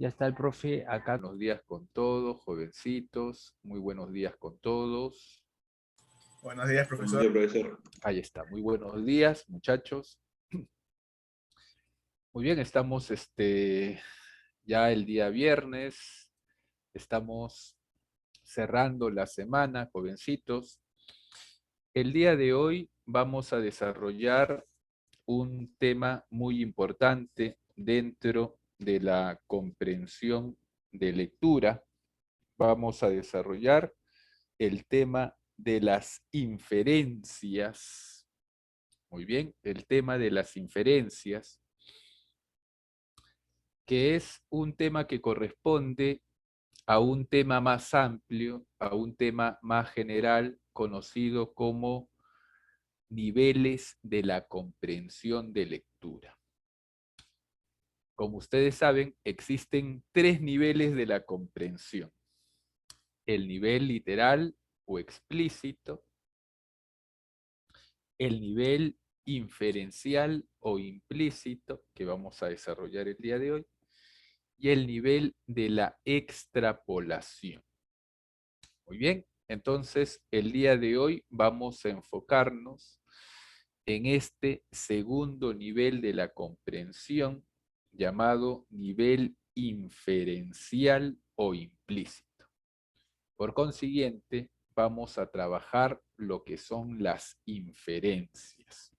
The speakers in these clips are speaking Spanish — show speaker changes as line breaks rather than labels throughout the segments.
Ya está el profe acá.
Buenos días con todos, jovencitos. Muy buenos días con todos.
Buenos días,
Buenos
profesor.
días, profesor.
Ahí está. Muy buenos días, muchachos. Muy bien, estamos ya el día viernes. Estamos cerrando la semana, jovencitos. El día de hoy vamos a desarrollar un tema muy importante dentro de la comprensión de lectura. Vamos a desarrollar el tema de las inferencias. Muy bien, el tema de las inferencias, que es un tema que corresponde a un tema más amplio, a un tema más general, conocido como niveles de la comprensión de lectura. Como ustedes saben, existen 3 niveles de la comprensión: el nivel literal o explícito, el nivel inferencial o implícito, que vamos a desarrollar el día de hoy, y el nivel de la extrapolación. Muy bien, entonces el día de hoy vamos a enfocarnos en este segundo nivel de la comprensión, llamado nivel inferencial o implícito. Por consiguiente, vamos a trabajar lo que son las inferencias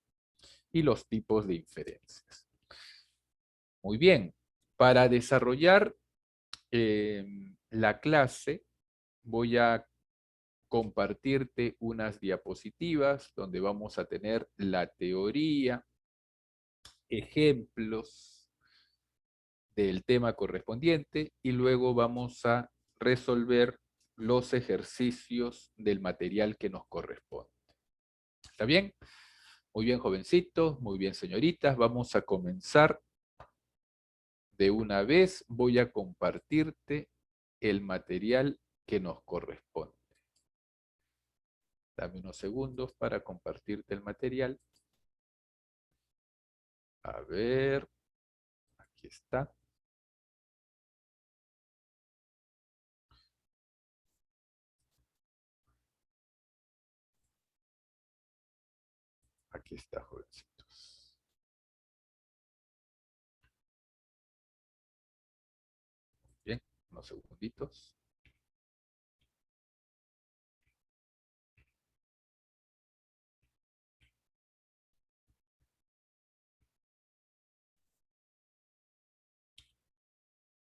y los tipos de inferencias. Muy bien, para desarrollar la clase voy a compartirte unas diapositivas donde vamos a tener la teoría, ejemplos del tema correspondiente y luego vamos a resolver los ejercicios del material que nos corresponde. ¿Está bien? Muy bien, jovencitos, muy bien, señoritas. Vamos a comenzar de una vez. Voy a compartirte el material que nos corresponde. Dame unos segundos para compartirte el material. A ver, aquí está. Aquí está, jovencitos. Bien, unos segunditos.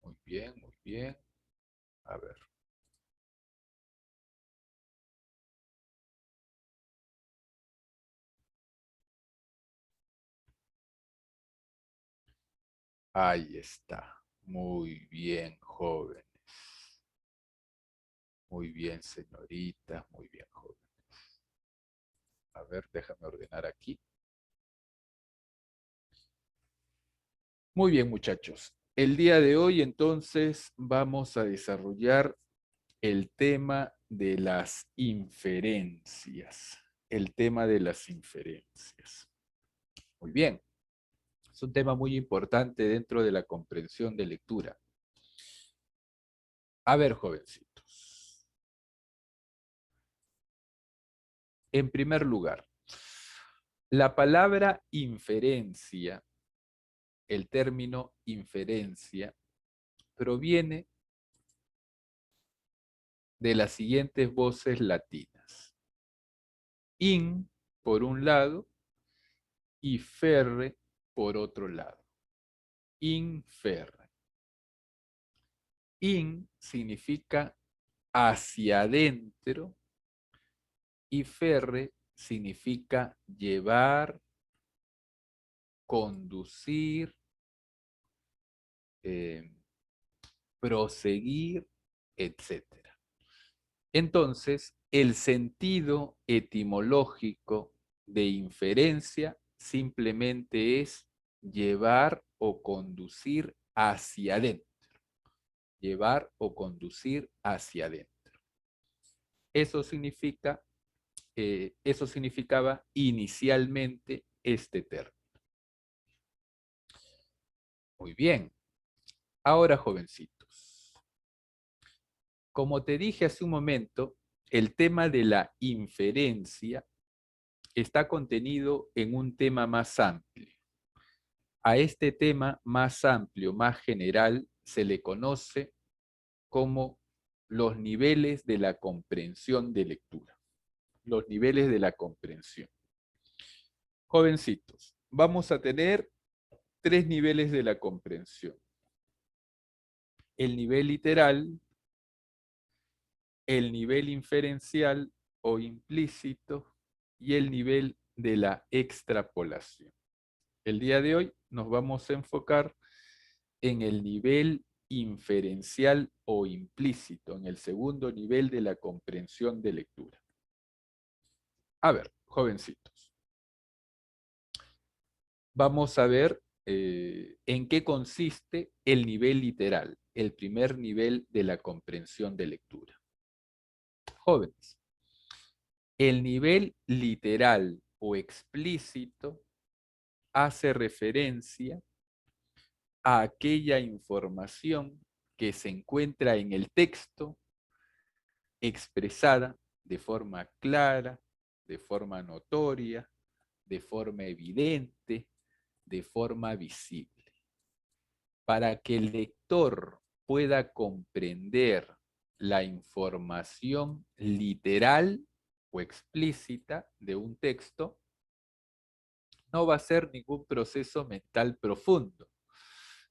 Muy bien, muy bien. A ver. Ahí está. Muy bien, jóvenes. Muy bien, señoritas. Muy bien, jóvenes. A ver, déjame ordenar aquí. Muy bien, muchachos. El día de hoy, entonces, vamos a desarrollar el tema de las inferencias. El tema de las inferencias. Muy bien. Es un tema muy importante dentro de la comprensión de lectura. A ver, jovencitos. En primer lugar, la palabra inferencia, el término inferencia, proviene de las siguientes voces latinas. In, por un lado, y ferre, por otro lado. Inferre. In significa hacia adentro y ferre significa llevar, conducir, eh, proseguir, etcétera. Entonces, el sentido etimológico de inferencia simplemente es llevar o conducir hacia adentro. Llevar o conducir hacia adentro. Eso significa, eso significaba inicialmente este término. Muy bien. Ahora, jovencitos, como te dije hace un momento, el tema de la inferencia está contenido en un tema más amplio. A este tema más amplio, más general, se le conoce como los niveles de la comprensión de lectura. Los niveles de la comprensión. Jovencitos, vamos a tener 3 niveles de la comprensión. El nivel literal, el nivel inferencial o implícito y el nivel de la extrapolación. El día de hoy nos vamos a enfocar en el nivel inferencial o implícito, en el segundo nivel de la comprensión de lectura. A ver, jovencitos, vamos a ver en qué consiste el nivel literal, el primer nivel de la comprensión de lectura. Jóvenes, el nivel literal o explícito hace referencia a aquella información que se encuentra en el texto expresada de forma clara, de forma notoria, de forma evidente, de forma visible. Para que el lector pueda comprender la información literal o explícita de un texto, no va a ser ningún proceso mental profundo,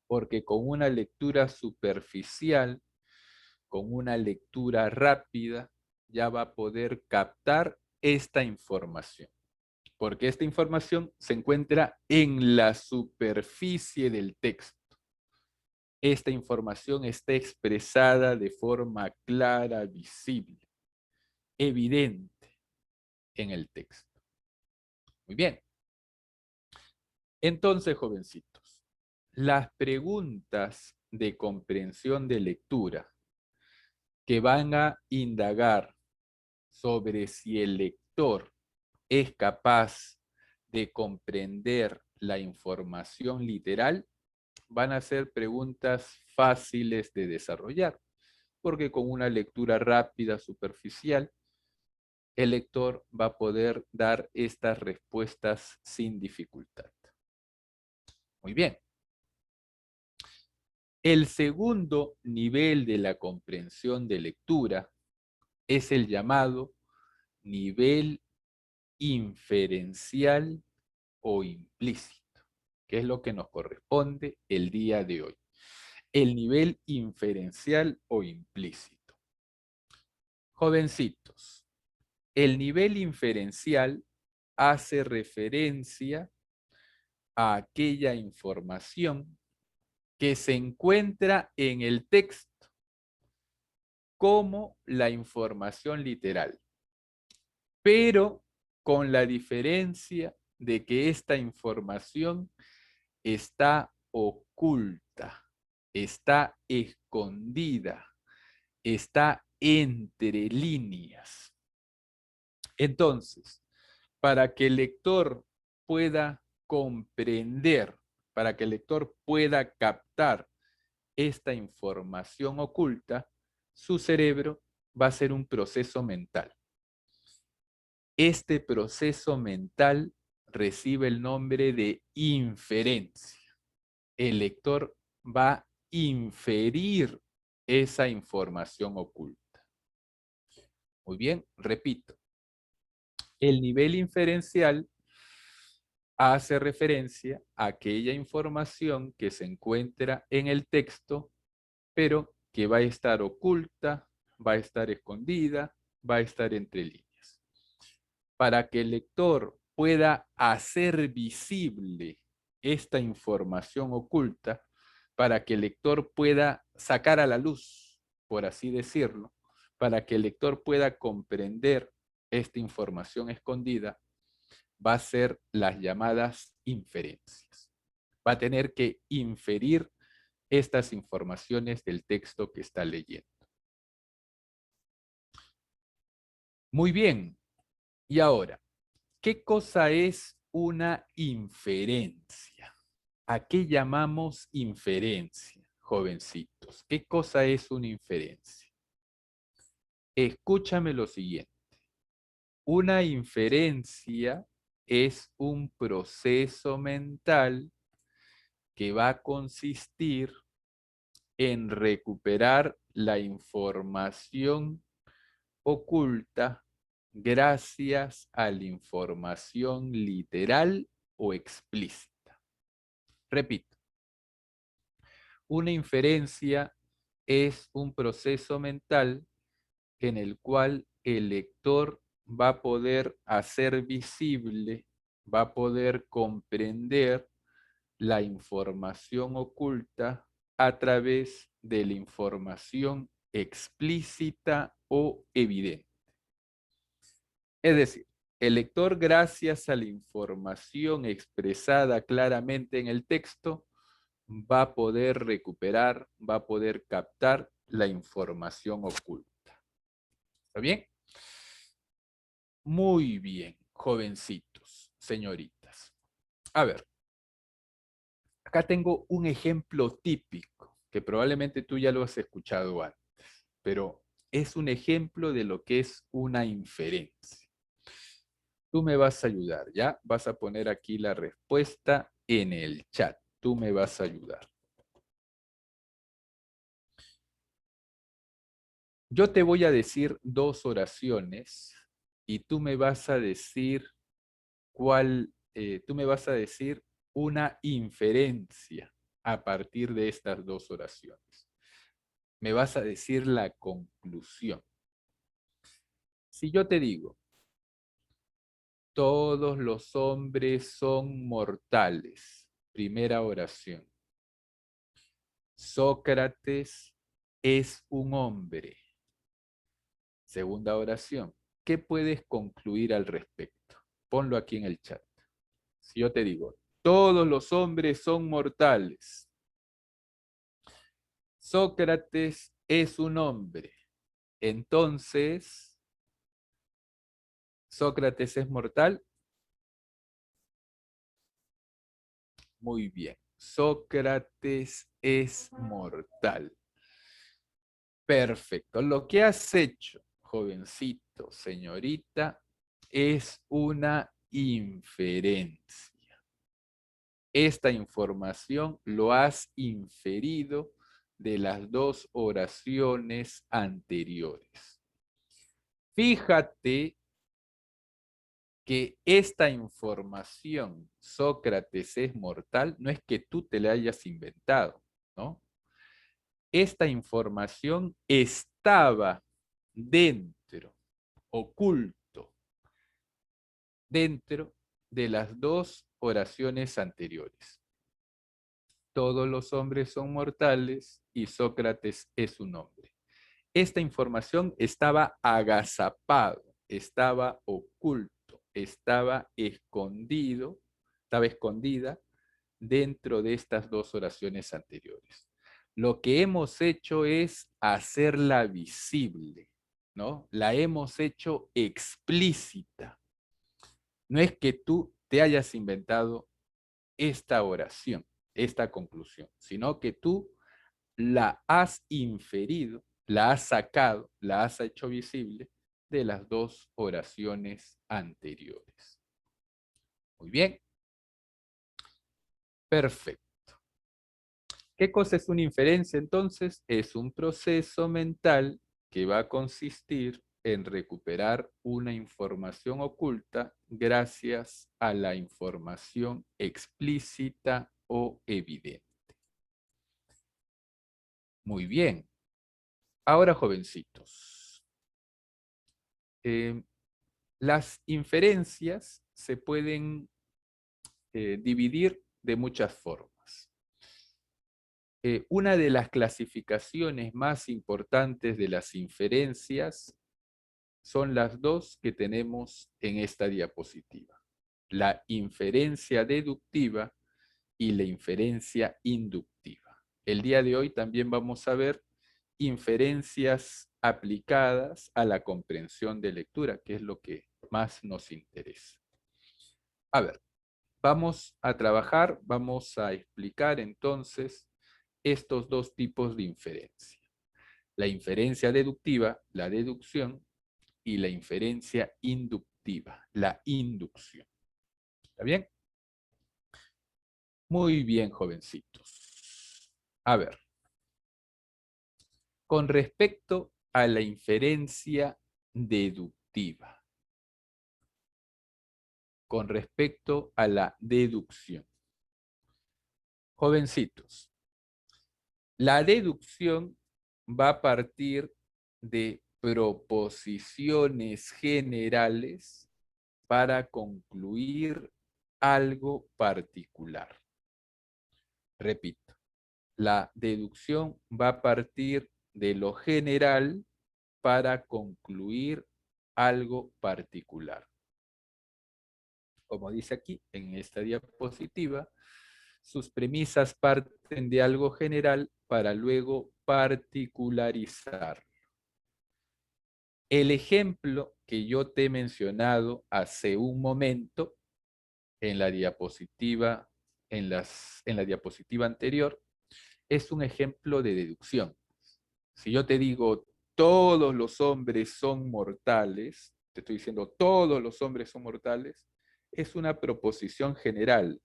porque con una lectura superficial, con una lectura rápida, ya va a poder captar esta información, porque esta información se encuentra en la superficie del texto. Esta información está expresada de forma clara, visible, evidente en el texto. Muy bien. Entonces, jovencitos, las preguntas de comprensión de lectura que van a indagar sobre si el lector es capaz de comprender la información literal, van a ser preguntas fáciles de desarrollar, porque con una lectura rápida, superficial, el lector va a poder dar estas respuestas sin dificultad. Muy bien. El segundo nivel de la comprensión de lectura es el llamado nivel inferencial o implícito, que es lo que nos corresponde el día de hoy. El nivel inferencial o implícito. Jovencitos, el nivel inferencial hace referencia a aquella información que se encuentra en el texto como la información literal, pero con la diferencia de que esta información está oculta, está escondida, está entre líneas. Entonces, para que el lector pueda comprender, para que el lector pueda captar esta información oculta, su cerebro va a ser un proceso mental. Este proceso mental recibe el nombre de inferencia. El lector va a inferir esa información oculta. Muy bien, repito. El nivel inferencial hace referencia a aquella información que se encuentra en el texto, pero que va a estar oculta, va a estar escondida, va a estar entre líneas. Para que el lector pueda hacer visible esta información oculta, para que el lector pueda sacar a la luz, por así decirlo, para que el lector pueda comprender esta información escondida, va a ser las llamadas inferencias. Va a tener que inferir estas informaciones del texto que está leyendo. Muy bien. Y ahora, ¿qué cosa es una inferencia? ¿A qué llamamos inferencia? jovencitos, ¿qué cosa es una inferencia? Escúchame lo siguiente. Una inferencia es un proceso mental que va a consistir en recuperar la información oculta gracias a la información literal o explícita. Repito, una inferencia es un proceso mental en el cual el lector va a poder hacer visible, va a poder comprender la información oculta a través de la información explícita o evidente. Es decir, el lector, gracias a la información expresada claramente en el texto, va a poder recuperar, va a poder captar la información oculta. ¿Está bien? Muy bien, jovencitos, señoritas. A ver, acá tengo un ejemplo típico que probablemente tú ya lo has escuchado antes, pero es un ejemplo de lo que es una inferencia. Tú me vas a ayudar, ¿ya? Vas a poner aquí la respuesta en el chat. Tú me vas a ayudar. Yo te voy a decir dos oraciones y tú me vas a decir tú me vas a decir una inferencia a partir de estas dos oraciones. Me vas a decir la conclusión. Si yo te digo, todos los hombres son mortales, primera oración. Sócrates es un hombre. Segunda oración. ¿Qué puedes concluir al respecto? Ponlo aquí en el chat. Si yo te digo, todos los hombres son mortales. Sócrates es un hombre. Entonces, ¿Sócrates es mortal? Muy bien. Sócrates es mortal. Perfecto. Lo que has hecho, jovencito, señorita, es una inferencia. Esta información lo has inferido de las dos oraciones anteriores. Fíjate que esta información, Sócrates es mortal, no es que tú te la hayas inventado, ¿no? Esta información estaba dentro, oculto, dentro de las dos oraciones anteriores. Todos los hombres son mortales y Sócrates es un hombre. Esta información estaba agazapado, estaba oculto, estaba escondido, estaba escondida dentro de estas dos oraciones anteriores. Lo que hemos hecho es hacerla visible, ¿no? La hemos hecho explícita. No es que tú te hayas inventado esta oración, esta conclusión, sino que tú la has inferido, la has sacado, la has hecho visible de las dos oraciones anteriores. Muy bien. Perfecto. ¿Qué cosa es una inferencia entonces? Es un proceso mental que va a consistir en recuperar una información oculta gracias a la información explícita o evidente. Muy bien. Ahora, jovencitos, las inferencias se pueden dividir de muchas formas. Una de las clasificaciones más importantes de las inferencias son las dos que tenemos en esta diapositiva. La inferencia deductiva y la inferencia inductiva. El día de hoy también vamos a ver inferencias aplicadas a la comprensión de lectura, que es lo que más nos interesa. A ver, vamos a trabajar, vamos a explicar entonces estos dos tipos de inferencia. La inferencia deductiva, la deducción, y la inferencia inductiva, la inducción. ¿Está bien? Muy bien, jovencitos. A ver, con respecto a la inferencia deductiva, con respecto a la deducción. Jovencitos, la deducción va a partir de proposiciones generales para concluir algo particular. Repito, la deducción va a partir de lo general para concluir algo particular. Como dice aquí en esta diapositiva, sus premisas parten de algo general para luego particularizar. El ejemplo que yo te he mencionado hace un momento en la diapositiva, en la diapositiva anterior, es un ejemplo de deducción. Si yo te digo, todos los hombres son mortales, te estoy diciendo, todos los hombres son mortales, es una proposición general.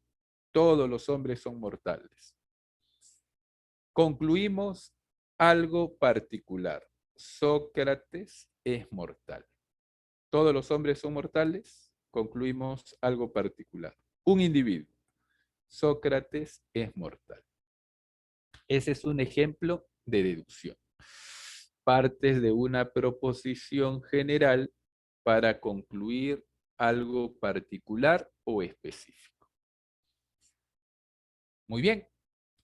Todos los hombres son mortales. Concluimos algo particular. Sócrates es mortal. Todos los hombres son mortales. Concluimos algo particular. Un individuo. Sócrates es mortal. Ese es un ejemplo de deducción. Partes de una proposición general para concluir algo particular o específico. Muy bien.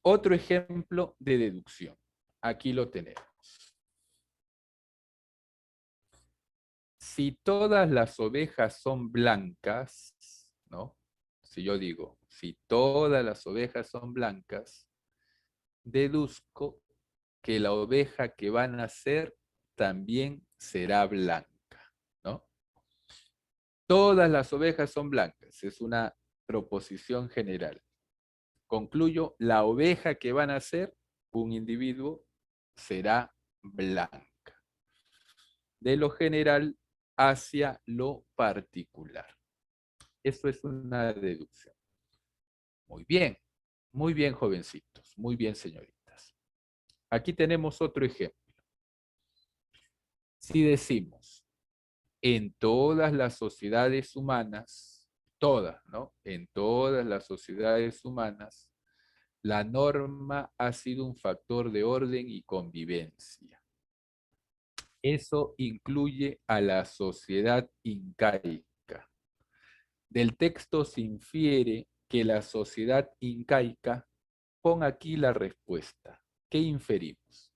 Otro ejemplo de deducción. Aquí lo tenemos. Si todas las ovejas son blancas, ¿no? Si yo digo, si todas las ovejas son blancas, deduzco que la oveja que va a nacer también será blanca, ¿no? Todas las ovejas son blancas, es una proposición general. Concluyo, la oveja que va a nacer, un individuo, será blanca. De lo general hacia lo particular. Eso es una deducción. Muy bien, jovencitos, muy bien, señoritas. Aquí tenemos otro ejemplo. Si decimos, en todas las sociedades humanas, todas, ¿no? En todas las sociedades humanas, la norma ha sido un factor de orden y convivencia. Eso incluye a la sociedad incaica. Del texto se infiere que la sociedad incaica, pon aquí la respuesta. ¿Qué inferimos?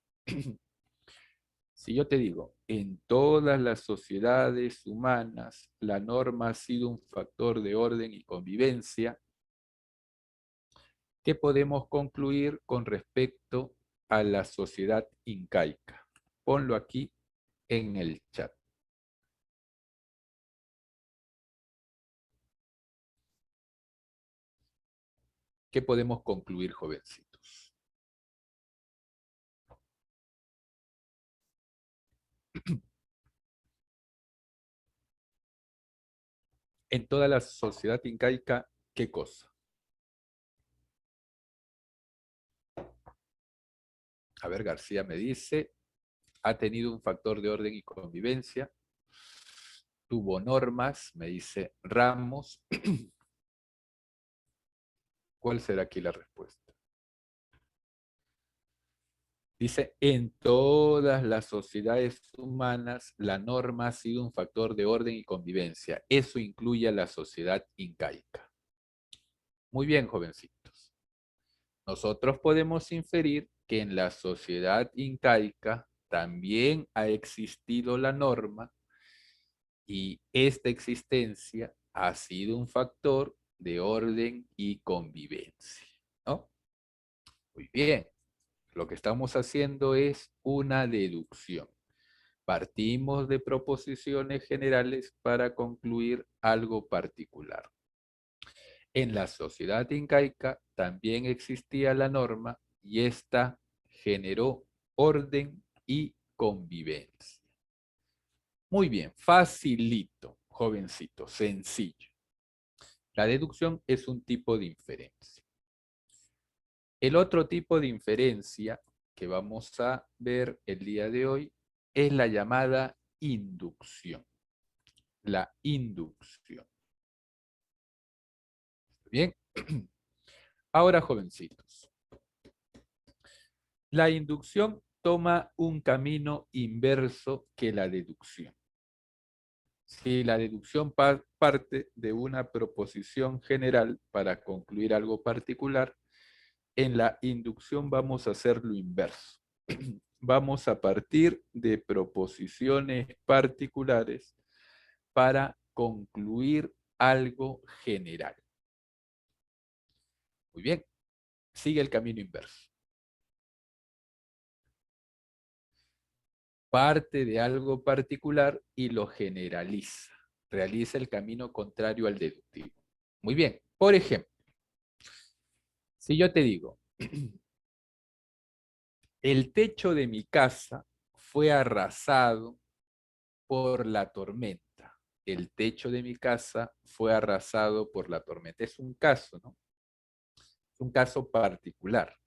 Si yo te digo, en todas las sociedades humanas la norma ha sido un factor de orden y convivencia, ¿qué podemos concluir con respecto a la sociedad incaica? Ponlo aquí en el chat. ¿Qué podemos concluir, jovencitos? En toda la sociedad incaica, ¿qué cosa? A ver, García me dice, ha tenido un factor de orden y convivencia, tuvo normas, me dice Ramos. ¿Cuál será aquí la respuesta? Dice, en todas las sociedades humanas la norma ha sido un factor de orden y convivencia. Eso incluye a la sociedad incaica. Muy bien, jovencitos. Nosotros podemos inferir que en la sociedad incaica también ha existido la norma y esta existencia ha sido un factor de orden y convivencia, ¿no? Muy bien. Lo que estamos haciendo es una deducción. Partimos de proposiciones generales para concluir algo particular. En la sociedad incaica también existía la norma y esta generó orden y convivencia. Muy bien, facilito, jovencito, sencillo. La deducción es un tipo de inferencia. El otro tipo de inferencia que vamos a ver el día de hoy es la llamada inducción. La inducción. Bien. Ahora, jovencitos. La inducción toma un camino inverso que la deducción. Si la deducción parte de una proposición general para concluir algo particular, en la inducción vamos a hacer lo inverso. Vamos a partir de proposiciones particulares para concluir algo general. Muy bien, sigue el camino inverso. Parte de algo particular y lo generaliza. Realiza el camino contrario al deductivo. Muy bien, por ejemplo, si yo te digo, el techo de mi casa fue arrasado por la tormenta. El techo de mi casa fue arrasado por la tormenta. Es un caso, ¿no? Es un caso particular.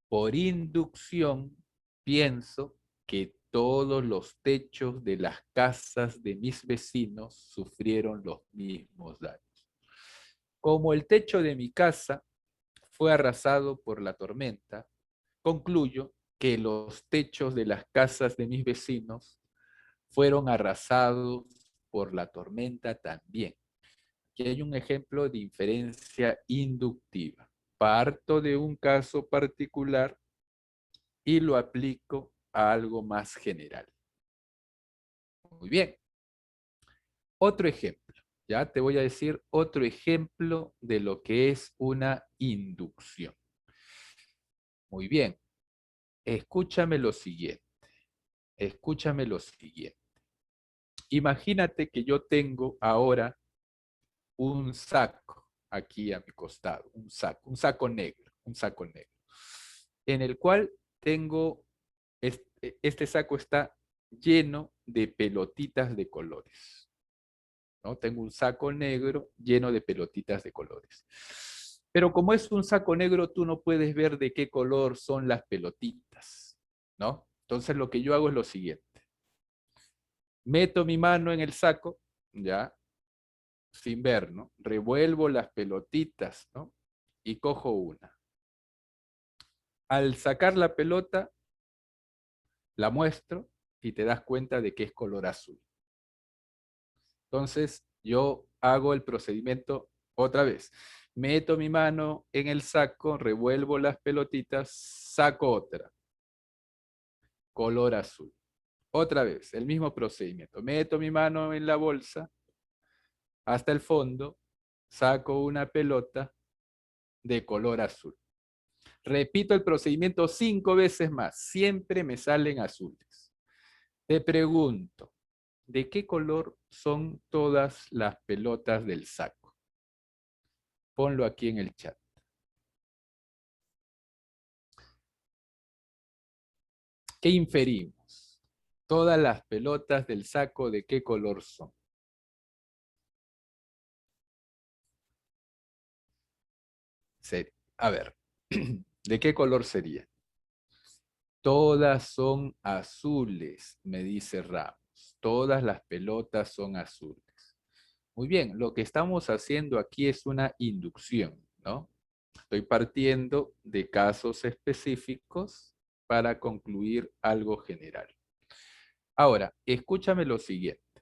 Por inducción, pienso que todos los techos de las casas de mis vecinos sufrieron los mismos daños. Como el techo de mi casa fue arrasado por la tormenta, concluyo que los techos de las casas de mis vecinos fueron arrasados por la tormenta también. Aquí hay un ejemplo de inferencia inductiva. Parto de un caso particular y lo aplico a algo más general. Muy bien. Otro ejemplo. Ya te voy a decir otro ejemplo de lo que es una inducción. Muy bien. Escúchame lo siguiente. Escúchame lo siguiente. Imagínate que yo tengo ahora un saco aquí a mi costado, un saco negro, en el cual tengo, este saco está lleno de pelotitas de colores, ¿no? Tengo un saco negro lleno de pelotitas de colores. Pero como es un saco negro, tú no puedes ver de qué color son las pelotitas, ¿no? Entonces lo que yo hago es lo siguiente. Meto mi mano en el saco, ya, sin ver, ¿no? Revuelvo las pelotitas, ¿no? Y cojo una. Al sacar la pelota, la muestro y te das cuenta de que es color azul. Entonces, yo hago el procedimiento otra vez. Meto mi mano en el saco, revuelvo las pelotitas, saco otra. Color azul. Otra vez, el mismo procedimiento. Meto mi mano en la bolsa hasta el fondo, saco una pelota de color azul. Repito el procedimiento 5 veces más. Siempre me salen azules. Te pregunto, ¿de qué color son todas las pelotas del saco? Ponlo aquí en el chat. ¿Qué inferimos? Todas las pelotas del saco, ¿de qué color son? A ver, ¿de qué color sería? Todas son azules, me dice Ramos. Todas las pelotas son azules. Muy bien, lo que estamos haciendo aquí es una inducción, ¿no? Estoy partiendo de casos específicos para concluir algo general. Ahora, escúchame lo siguiente.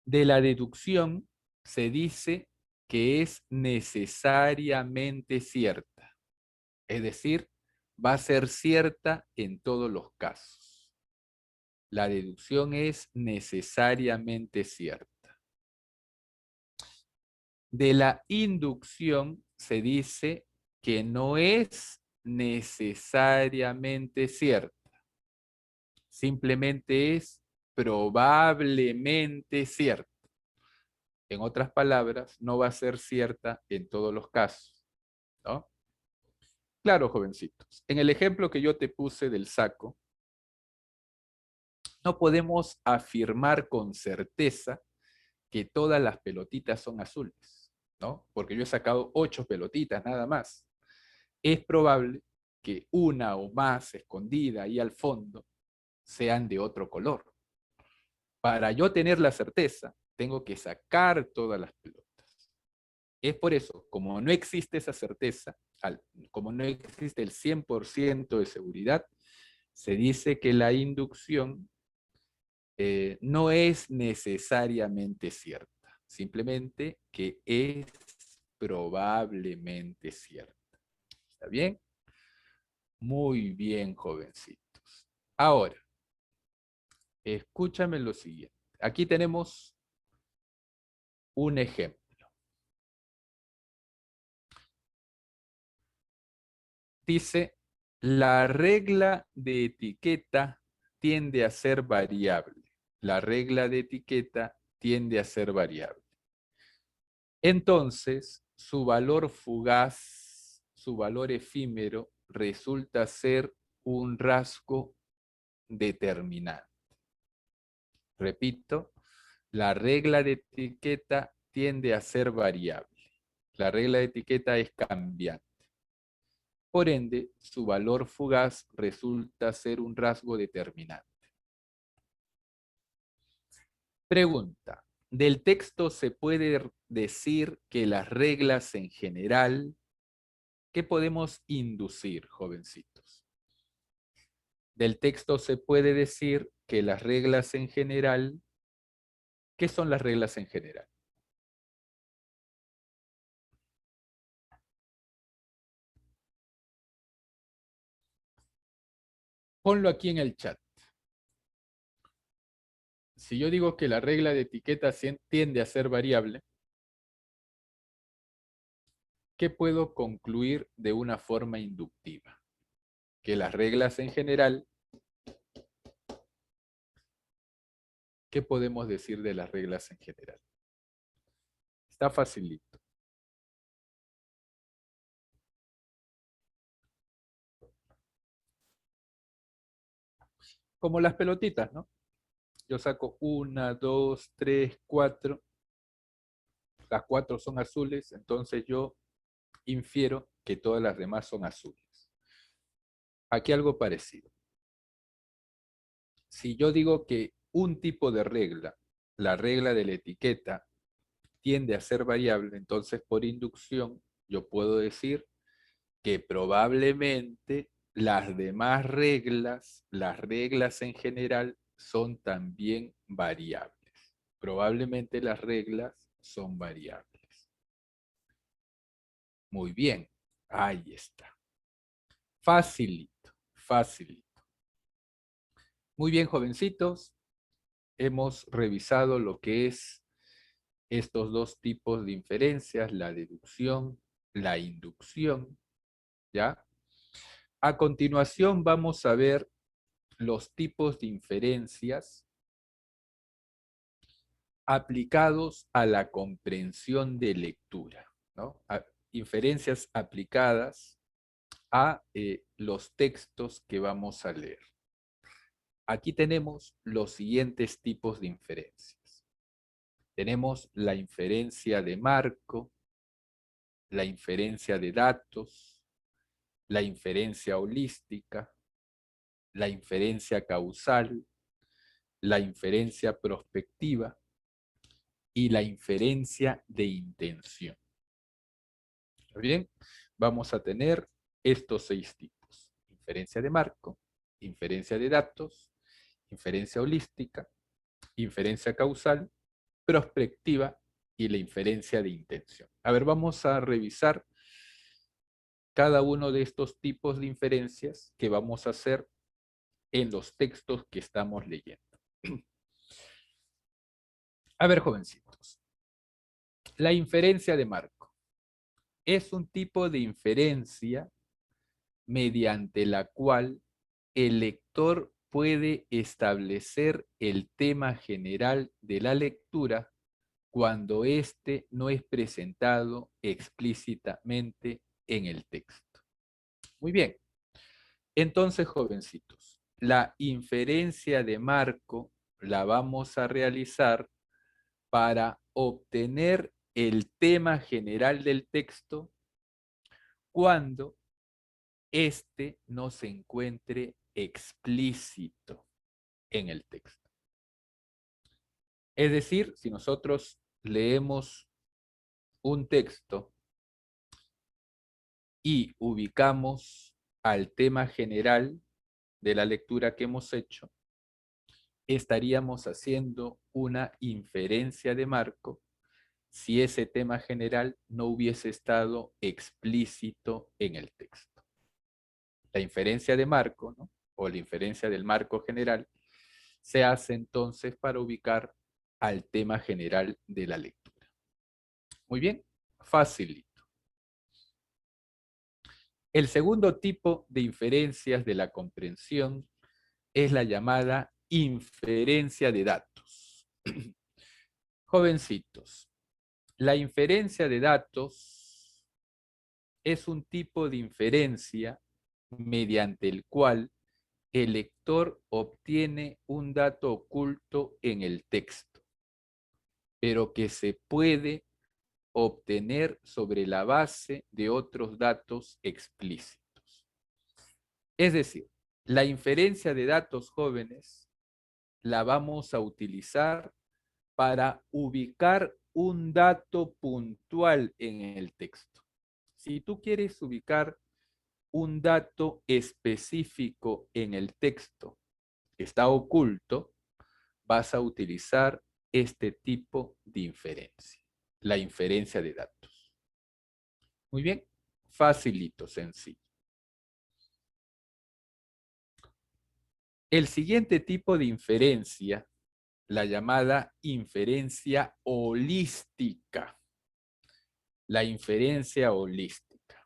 De la deducción se dice que es necesariamente cierta. Es decir, va a ser cierta en todos los casos. La deducción es necesariamente cierta. De la inducción se dice que no es necesariamente cierta. Simplemente es probablemente cierta. En otras palabras, no va a ser cierta en todos los casos, ¿no? Claro, jovencitos. En el ejemplo que yo te puse del saco, no podemos afirmar con certeza que todas las pelotitas son azules, ¿no? Porque yo he sacado 8 pelotitas nada más. Es probable que una o más escondida ahí al fondo sean de otro color. Para yo tener la certeza, tengo que sacar todas las pelotas. Es por eso, como no existe esa certeza, como no existe el 100% de seguridad, se dice que la inducción no es necesariamente cierta, simplemente que es probablemente cierta. ¿Está bien? Muy bien, jovencitos. Ahora, escúchame lo siguiente. Aquí tenemos un ejemplo. Dice, la regla de etiqueta tiende a ser variable. La regla de etiqueta tiende a ser variable. Entonces, su valor fugaz, su valor efímero, resulta ser un rasgo determinante. Repito, la regla de etiqueta tiende a ser variable. La regla de etiqueta es cambiante. Por ende, su valor fugaz resulta ser un rasgo determinante. Pregunta. Del texto se puede decir que las reglas en general, ¿qué podemos inducir, jovencitos? Del texto se puede decir que las reglas en general, ¿qué son las reglas en general? Ponlo aquí en el chat. Si yo digo que la regla de etiqueta tiende a ser variable, ¿qué puedo concluir de una forma inductiva? Que las reglas en general, ¿qué podemos decir de las reglas en general? Está facilito. Como las pelotitas, ¿no? Yo saco 1, 2, 3, 4. Las 4 son azules, entonces yo infiero que todas las demás son azules. Aquí algo parecido. Si yo digo que un tipo de regla, la regla de la etiqueta, tiende a ser variable, entonces por inducción yo puedo decir que probablemente las demás reglas, las reglas en general, son también variables. Probablemente las reglas son variables. Muy bien, ahí está. Facilito, facilito. Muy bien, jovencitos. Hemos revisado lo que es estos dos tipos de inferencias, la deducción, la inducción, ¿ya? A continuación vamos a ver los tipos de inferencias aplicados a la comprensión de lectura, ¿no? Inferencias aplicadas a los textos que vamos a leer. Aquí tenemos los siguientes tipos de inferencias. Tenemos la inferencia de marco, la inferencia de datos, la inferencia holística, la inferencia causal, la inferencia prospectiva y la inferencia de intención. ¿Está bien? Vamos a tener estos 6 tipos. Inferencia de marco, inferencia de datos, inferencia holística, inferencia causal, prospectiva y la inferencia de intención. A ver, vamos a revisar cada uno de estos tipos de inferencias que vamos a hacer en los textos que estamos leyendo. A ver, jovencitos, la inferencia de marco es un tipo de inferencia mediante la cual el lector puede establecer el tema general de la lectura cuando éste no es presentado explícitamente en el texto. Muy bien. Entonces, jovencitos, la inferencia de marco la vamos a realizar para obtener el tema general del texto cuando éste no se encuentre explícito en el texto. Es decir, si nosotros leemos un texto y ubicamos al tema general de la lectura que hemos hecho, estaríamos haciendo una inferencia de marco si ese tema general no hubiese estado explícito en el texto. La inferencia de marco, ¿no? O la inferencia del marco general se hace entonces para ubicar al tema general de la lectura. Muy bien, facilito. El segundo tipo de inferencias de la comprensión es la llamada inferencia de datos. Jovencitos, la inferencia de datos es un tipo de inferencia mediante el cual el lector obtiene un dato oculto en el texto, pero que se puede obtener sobre la base de otros datos explícitos. Es decir, la inferencia de datos jóvenes la vamos a utilizar para ubicar un dato puntual en el texto. Si tú quieres ubicar un dato específico en el texto que está oculto, vas a utilizar este tipo de inferencia, la inferencia de datos. Muy bien, facilito, sencillo. El siguiente tipo de inferencia, la llamada inferencia holística. La inferencia holística.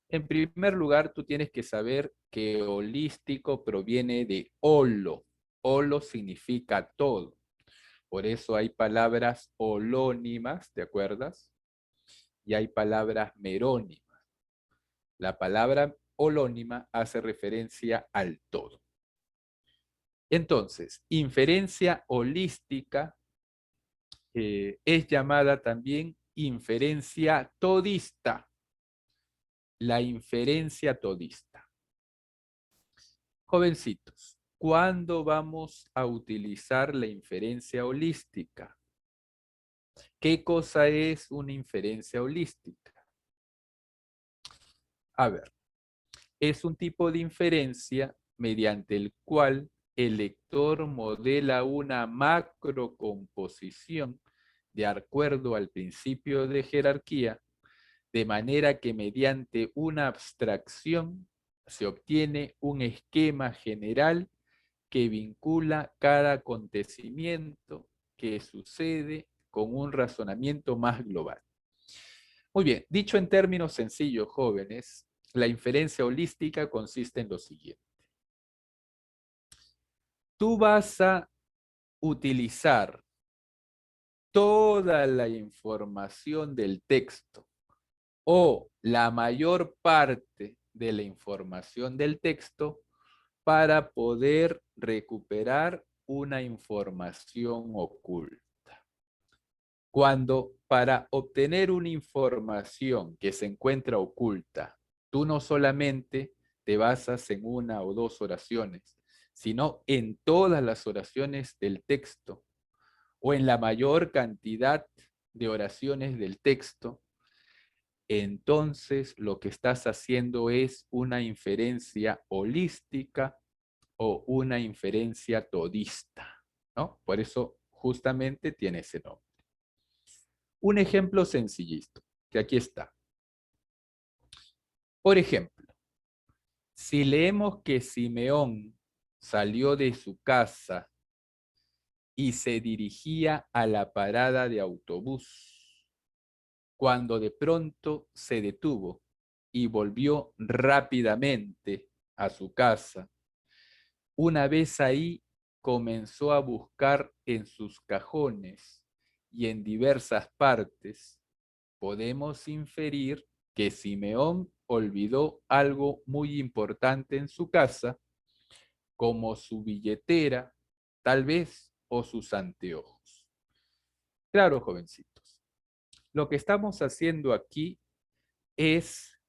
En primer lugar, tú tienes que saber que holístico proviene de holo. Holo significa todo. Por eso hay palabras holónimas, ¿te acuerdas? Y hay palabras merónimas. La palabra holónima hace referencia al todo. Entonces, inferencia holística es llamada también inferencia todista. La inferencia todista. Jovencitos, ¿cuándo vamos a utilizar la inferencia holística? ¿Qué cosa es una inferencia holística? A ver, es un tipo de inferencia mediante el cual el lector modela una macrocomposición de acuerdo al principio de jerarquía, de manera que mediante una abstracción se obtiene un esquema general que vincula cada acontecimiento que sucede con un razonamiento más global. Muy bien, dicho en términos sencillos, jóvenes, la inferencia holística consiste en lo siguiente. Tú vas a utilizar toda la información del texto o la mayor parte de la información del texto para poder recuperar una información oculta. Cuando para obtener una información que se encuentra oculta, tú no solamente te basas en una o dos oraciones, sino en todas las oraciones del texto o en la mayor cantidad de oraciones del texto, entonces lo que estás haciendo es una inferencia holística o una inferencia todista, ¿no? Por eso justamente tiene ese nombre. Un ejemplo sencillito, que aquí está. Por ejemplo, si leemos que Simeón salió de su casa y se dirigía a la parada de autobús, cuando de pronto se detuvo y volvió rápidamente a su casa, una vez ahí comenzó a buscar en sus cajones y en diversas partes, podemos inferir que Simeón olvidó algo muy importante en su casa, como su billetera, tal vez, o sus anteojos. Claro, jovencitos, lo que estamos haciendo aquí es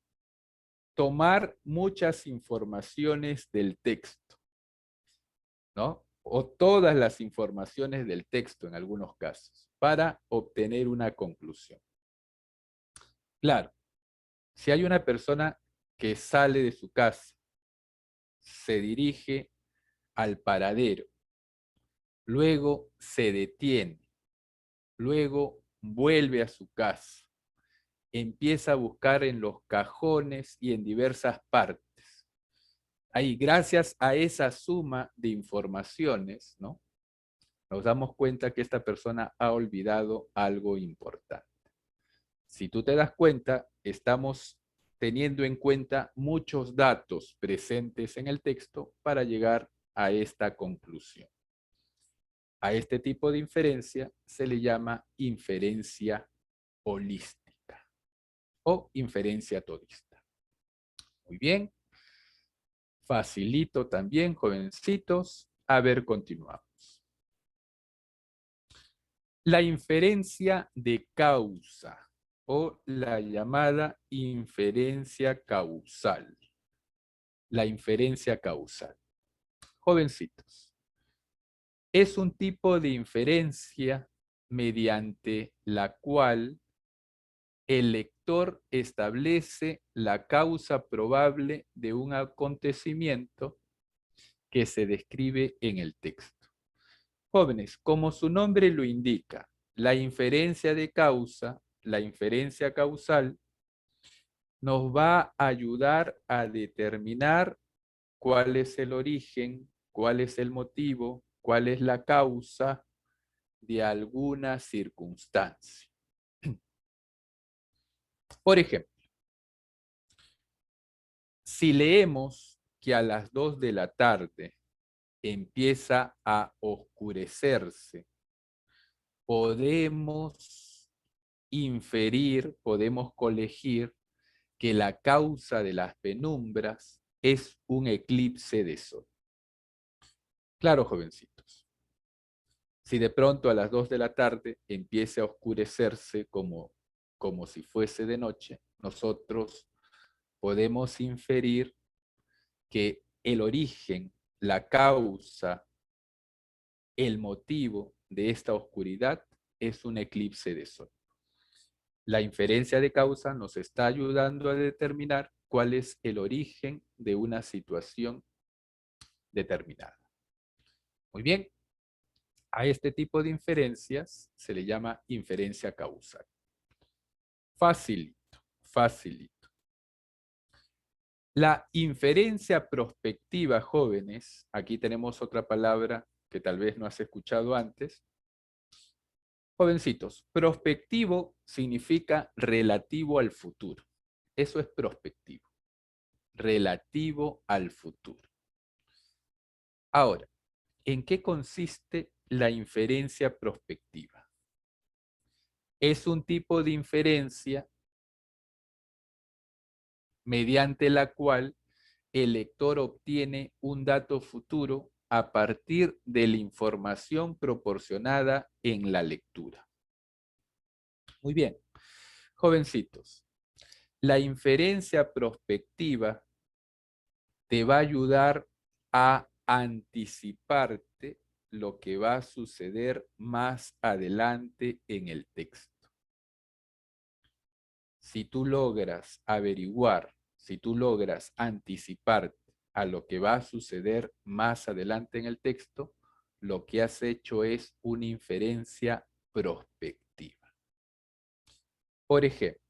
tomar muchas informaciones del texto, ¿no? O todas las informaciones del texto en algunos casos, para obtener una conclusión. Claro, si hay una persona que sale de su casa, se dirige al paradero, luego se detiene, luego vuelve a su casa, empieza a buscar en los cajones y en diversas partes. Ahí, gracias a esa suma de informaciones, ¿no? Nos damos cuenta que esta persona ha olvidado algo importante. Si tú te das cuenta, estamos teniendo en cuenta muchos datos presentes en el texto para llegar a esta conclusión. A este tipo de inferencia se le llama inferencia holística o inferencia todista. Muy bien, facilito también, jovencitos. A ver, continuamos. La inferencia de causa o la llamada inferencia causal. La inferencia causal. Jovencitos, es un tipo de inferencia mediante la cual el lector establece la causa probable de un acontecimiento que se describe en el texto. Jóvenes, como su nombre lo indica, la inferencia de causa, la inferencia causal, nos va a ayudar a determinar cuál es el origen, cuál es el motivo, cuál es la causa de alguna circunstancia. Por ejemplo, si leemos que a las 2 de la tarde empieza a oscurecerse, podemos inferir, podemos colegir que la causa de las penumbras es un eclipse de sol. Claro, jovencitos. Si de pronto a las 2 de la tarde empiece a oscurecerse como si fuese de noche, nosotros podemos inferir que el origen, la causa, el motivo de esta oscuridad es un eclipse de sol. La inferencia de causa nos está ayudando a determinar cuál es el origen de una situación determinada. Muy bien, a este tipo de inferencias se le llama inferencia causal. Facilito, facilito. La inferencia prospectiva, jóvenes, aquí tenemos otra palabra que tal vez no has escuchado antes. Jovencitos, prospectivo significa relativo al futuro. Eso es prospectivo, relativo al futuro. Ahora, ¿en qué consiste la inferencia prospectiva? Es un tipo de inferencia mediante la cual el lector obtiene un dato futuro a partir de la información proporcionada en la lectura. Muy bien, jovencitos, la inferencia prospectiva te va a ayudar a anticiparte lo que va a suceder más adelante en el texto. Si tú logras averiguar, si tú logras anticiparte a lo que va a suceder más adelante en el texto, lo que has hecho es una inferencia prospectiva. Por ejemplo,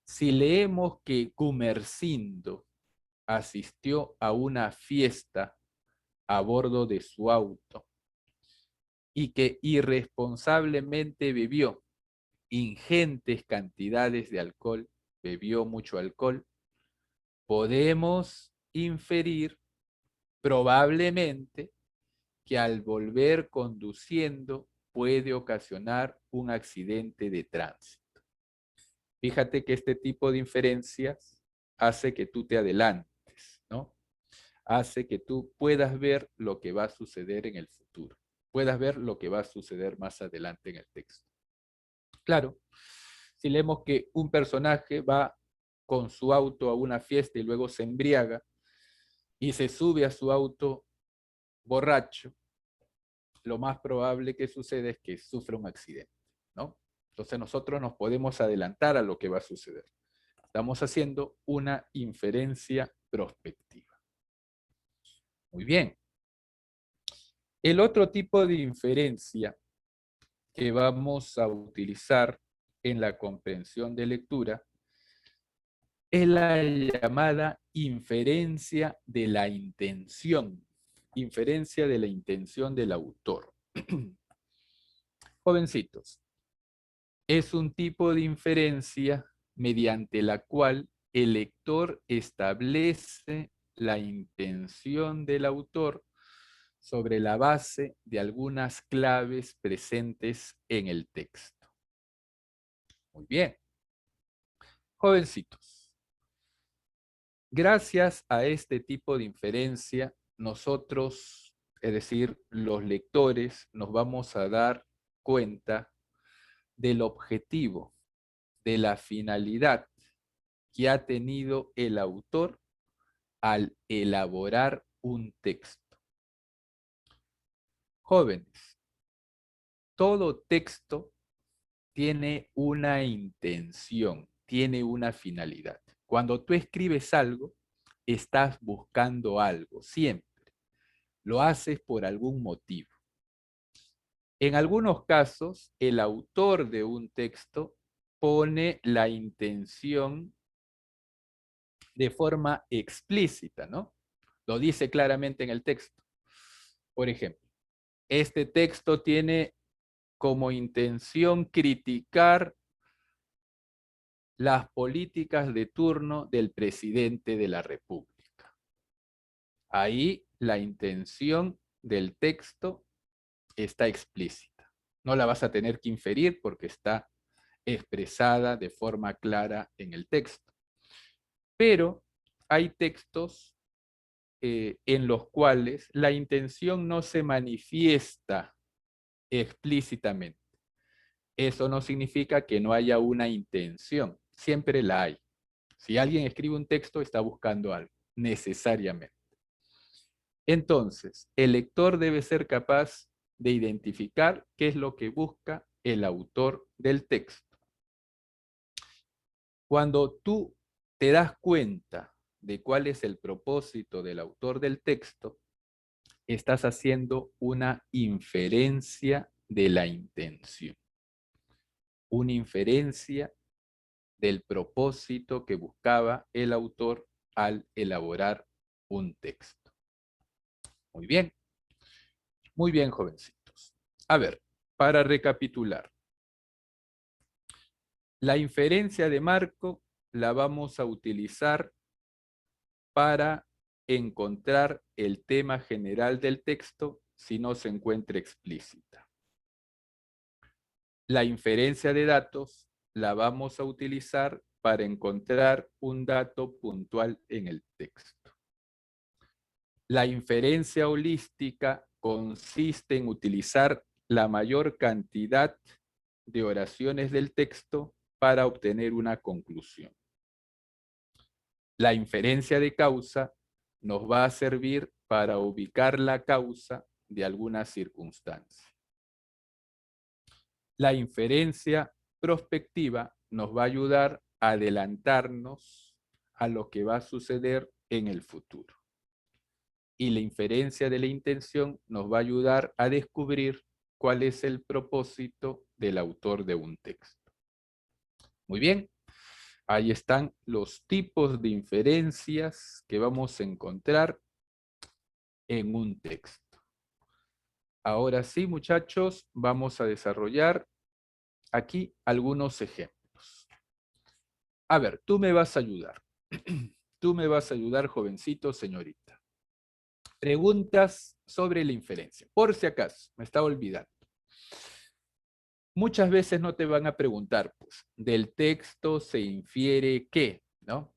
si leemos que Gumersindo asistió a una fiesta a bordo de su auto y que irresponsablemente bebió ingentes cantidades de alcohol, bebió mucho alcohol, podemos inferir probablemente que al volver conduciendo puede ocasionar un accidente de tránsito. Fíjate que este tipo de inferencias hace que tú te adelantes, ¿no? Hace que tú puedas ver lo que va a suceder en el futuro, puedas ver lo que va a suceder más adelante en el texto. Claro, si leemos que un personaje va con su auto a una fiesta y luego se embriaga y se sube a su auto borracho, lo más probable que suceda es que sufra un accidente, ¿no? Entonces nosotros nos podemos adelantar a lo que va a suceder. Estamos haciendo una inferencia prospectiva. Muy bien. El otro tipo de inferencia que vamos a utilizar en la comprensión de lectura es la llamada inferencia de la intención. Inferencia de la intención del autor. Jovencitos, es un tipo de inferencia mediante la cual el lector establece la intención del autor sobre la base de algunas claves presentes en el texto. Muy bien. Jovencitos, gracias a este tipo de inferencia, nosotros, es decir, los lectores, nos vamos a dar cuenta del objetivo, de la finalidad que ha tenido el autor al elaborar un texto. Jóvenes, todo texto tiene una intención, tiene una finalidad. Cuando tú escribes algo, estás buscando algo, siempre. Lo haces por algún motivo. En algunos casos, el autor de un texto pone la intención de forma explícita, ¿no? Lo dice claramente en el texto. Por ejemplo, este texto tiene como intención criticar las políticas de turno del presidente de la República. Ahí la intención del texto está explícita. No la vas a tener que inferir porque está expresada de forma clara en el texto. Pero hay textos en los cuales la intención no se manifiesta explícitamente. Eso no significa que no haya una intención, siempre la hay. Si alguien escribe un texto, está buscando algo, necesariamente. Entonces, el lector debe ser capaz de identificar qué es lo que busca el autor del texto. Cuando tú te das cuenta de cuál es el propósito del autor del texto, estás haciendo una inferencia de la intención, una inferencia del propósito que buscaba el autor al elaborar un texto. Muy bien, jovencitos. A ver, para recapitular, la inferencia de marco la vamos a utilizar para encontrar el tema general del texto si no se encuentra explícita. La inferencia de datos la vamos a utilizar para encontrar un dato puntual en el texto. La inferencia holística consiste en utilizar la mayor cantidad de oraciones del texto para obtener una conclusión. La inferencia de causa nos va a servir para ubicar la causa de alguna circunstancia. La inferencia prospectiva nos va a ayudar a adelantarnos a lo que va a suceder en el futuro. Y la inferencia de la intención nos va a ayudar a descubrir cuál es el propósito del autor de un texto. Muy bien, ahí están los tipos de inferencias que vamos a encontrar en un texto. Ahora sí, muchachos, vamos a desarrollar aquí algunos ejemplos. A ver, tú me vas a ayudar. Tú me vas a ayudar, jovencito, señorita. Preguntas sobre la inferencia. Por si acaso, me estaba olvidando. muchas veces no te van a preguntar, pues, del texto se infiere qué, ¿no?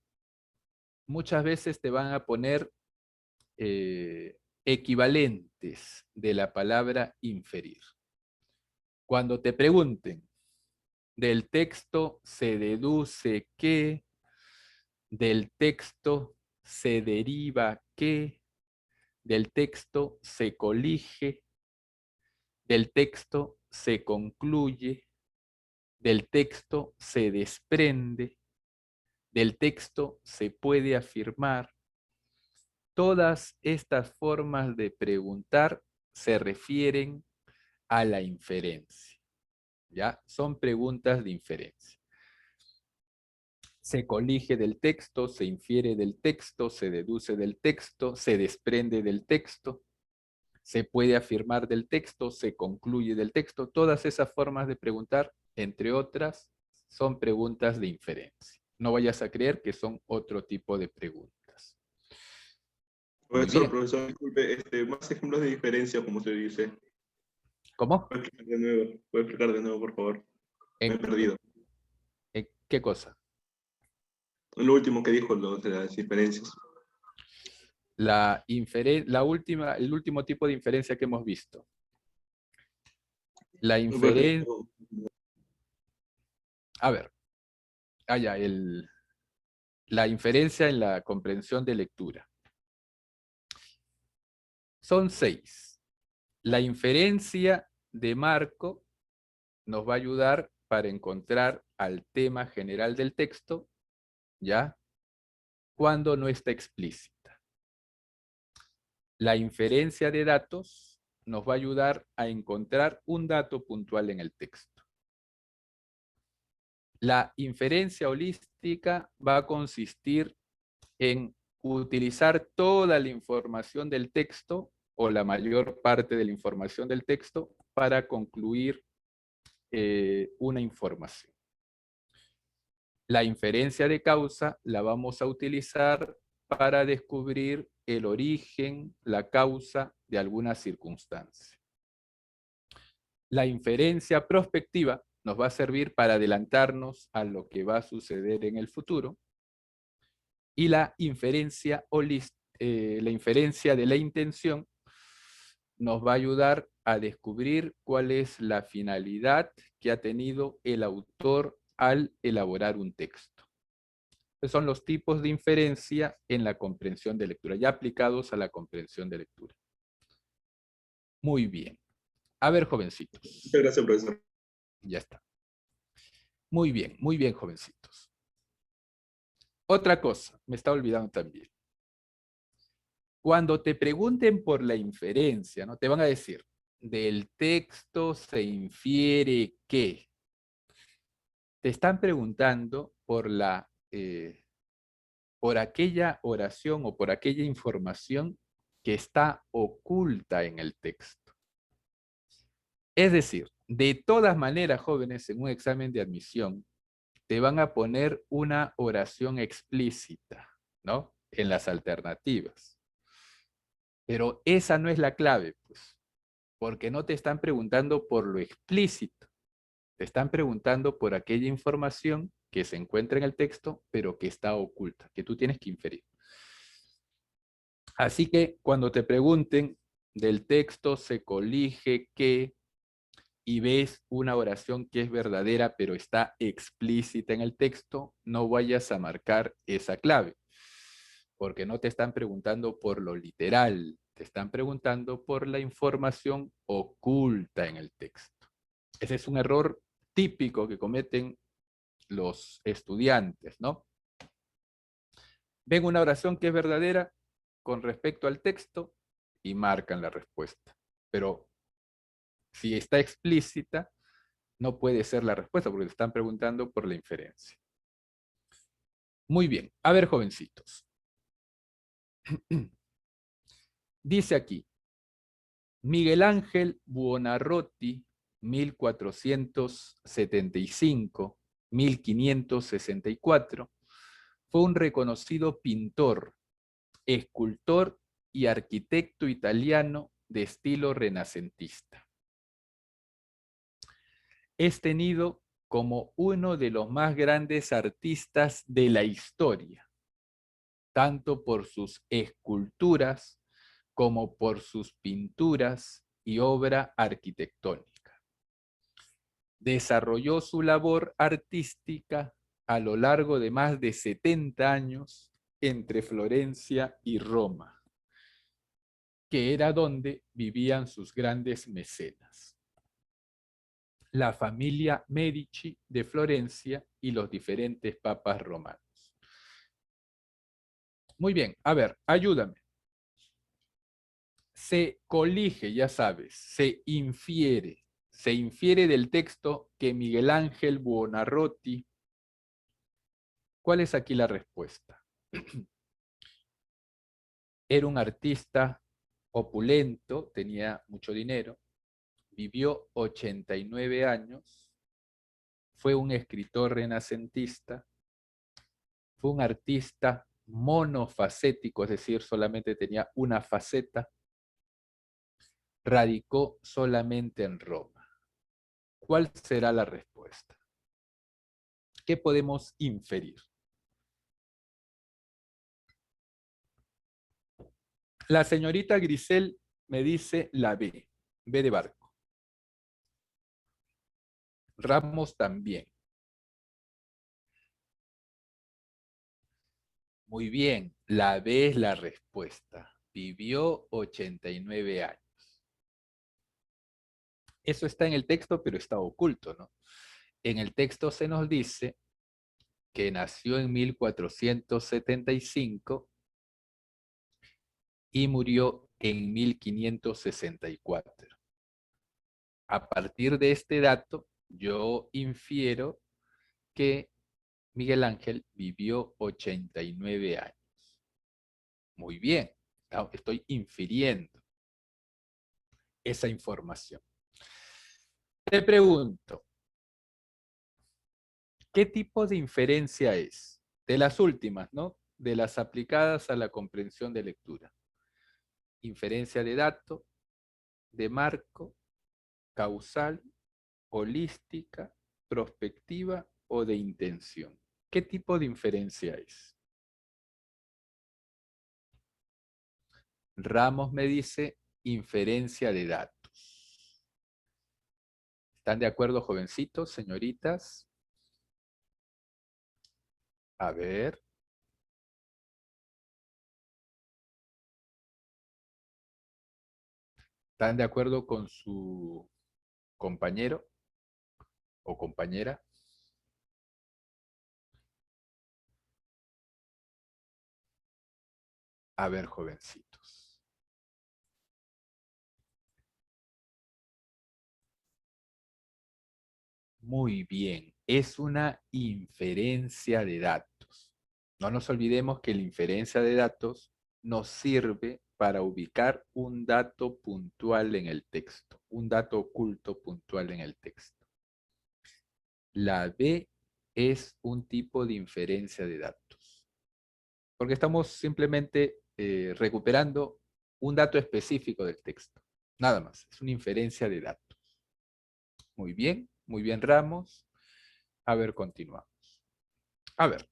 Muchas veces te van a poner equivalentes de la palabra inferir. Cuando te pregunten, del texto se deduce que, del texto se deriva que, del texto se colige, del texto se concluye, del texto se desprende, del texto se puede afirmar. Todas estas formas de preguntar se refieren a la inferencia, ¿ya? Son preguntas de inferencia. Se colige del texto, se infiere del texto, se deduce del texto, se desprende del texto, se puede afirmar del texto, se concluye del texto. Todas esas formas de preguntar, entre otras, son preguntas de inferencia. No vayas a creer que son otro tipo de preguntas. Muy bien.
Profesor, disculpe, más ejemplos de diferencia, como se dice.
¿Cómo?
¿Puede explicar de nuevo, por favor? Me he perdido.
¿Qué cosa?
Lo último que dijo, lo de las diferencias.
El último tipo de inferencia que hemos visto. La inferencia... A ver. La inferencia en la comprensión de lectura. Son 6. La inferencia de marco nos va a ayudar para encontrar al tema general del texto, ¿ya? Cuando no está explícita. La inferencia de datos nos va a ayudar a encontrar un dato puntual en el texto. La inferencia holística va a consistir en utilizar toda la información del texto o la mayor parte de la información del texto para concluir una información. La inferencia de causa la vamos a utilizar para descubrir el origen, la causa de alguna circunstancia. La inferencia prospectiva nos va a servir para adelantarnos a lo que va a suceder en el futuro. Y la inferencia de la intención nos va a ayudar a descubrir cuál es la finalidad que ha tenido el autor al elaborar un texto. Estos son los tipos de inferencia en la comprensión de lectura, ya aplicados a la comprensión de lectura. Muy bien. A ver, jovencitos.
Muchas gracias, profesor.
Ya está. Muy bien, jovencitos. Otra cosa, me está olvidando también. Cuando te pregunten por la inferencia, ¿no? Te van a decir, del texto se infiere que. Te están preguntando por aquella oración o por aquella información que está oculta en el texto. Es decir, de todas maneras, jóvenes, en un examen de admisión, te van a poner una oración explícita, ¿no? En las alternativas. Pero esa no es la clave, pues, porque no te están preguntando por lo explícito. Te están preguntando por aquella información que se encuentra en el texto, pero que está oculta, que tú tienes que inferir. Así que cuando te pregunten del texto se colige que, y ves una oración que es verdadera, pero está explícita en el texto, no vayas a marcar esa clave, porque no te están preguntando por lo literal, te están preguntando por la información oculta en el texto. Ese es un error típico que cometen los estudiantes, ¿no? Ven una oración que es verdadera con respecto al texto y marcan la respuesta. Pero si está explícita, no puede ser la respuesta porque te están preguntando por la inferencia. Muy bien. A ver, jovencitos. Dice aquí, Miguel Ángel Buonarroti, 1475-1564, fue un reconocido pintor, escultor y arquitecto italiano de estilo renacentista. es tenido como uno de los más grandes artistas de la historia, tanto por sus esculturas como por sus pinturas y obra arquitectónica. Desarrolló su labor artística a lo largo de más de 70 años entre Florencia y Roma, que era donde vivían sus grandes mecenas, la familia Medici de Florencia y los diferentes papas romanos. Muy bien, a ver, ayúdame. Se colige, ya sabes, se infiere del texto que Miguel Ángel Buonarroti. ¿Cuál es aquí la respuesta? Era un artista opulento, tenía mucho dinero, vivió 89 años, fue un escritor renacentista, fue un artista monofacético, es decir, solamente tenía una faceta, radicó solamente en Roma. ¿Cuál será la respuesta? ¿Qué podemos inferir? La señorita Grisel me dice la B, B de barco. Ramos también. Muy bien, la B es la respuesta. Vivió 89 años. Eso está en el texto, pero está oculto, ¿no? En el texto se nos dice que nació en 1475 y murió en 1564. A partir de este dato, yo infiero que Miguel Ángel vivió 89 años. Muy bien, estoy infiriendo esa información. Te pregunto, ¿qué tipo de inferencia es? De las últimas, ¿no? De las aplicadas a la comprensión de lectura. Inferencia de dato, de marco, causal, holística, prospectiva o de intención. ¿Qué tipo de inferencia es? Ramos me dice inferencia de datos. ¿Están de acuerdo, jovencitos, señoritas? A ver. ¿Están de acuerdo con su compañero o compañera? A ver, jovencitos. Muy bien, es una inferencia de datos. No nos olvidemos que la inferencia de datos nos sirve para ubicar un dato puntual en el texto, un dato oculto puntual en el texto. La B es un tipo de inferencia de datos, porque estamos simplemente recuperando un dato específico del texto. Nada más, es una inferencia de datos. Muy bien, Ramos. A ver, continuamos. A ver,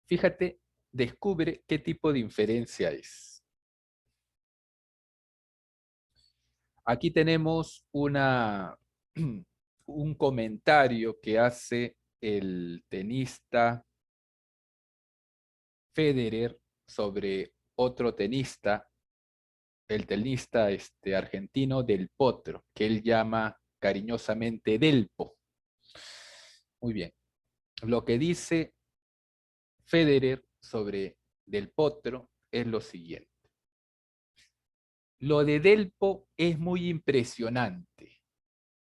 fíjate, descubre qué tipo de inferencia es. Aquí tenemos un comentario que hace el tenista Federer sobre otro tenista, el tenista argentino Del Potro, que él llama cariñosamente Delpo. Muy bien. Lo que dice Federer sobre Del Potro es lo siguiente. Lo de Delpo es muy impresionante.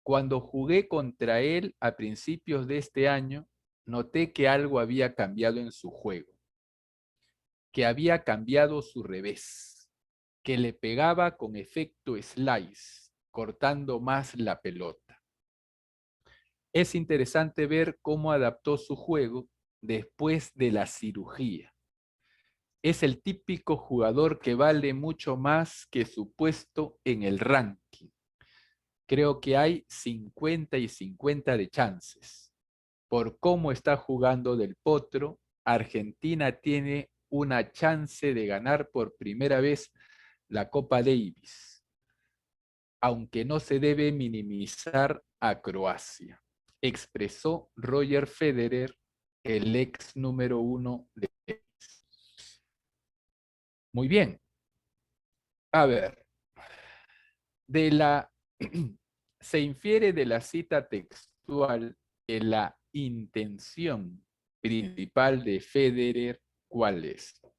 Cuando jugué contra él a principios de este año, noté que algo había cambiado en su juego, que había cambiado su revés, que le pegaba con efecto slice, cortando más la pelota. Es interesante ver cómo adaptó su juego después de la cirugía. Es el típico jugador que vale mucho más que su puesto en el ranking. Creo que hay 50 y 50 de chances. Por cómo está jugando Del Potro, Argentina tiene una chance de ganar por primera vez la Copa Davis, aunque no se debe minimizar a Croacia, expresó Roger Federer, el ex número 1 de tenis. Muy bien. A ver, se infiere de la cita textual que la intención principal de Federer, ¿cuál es? O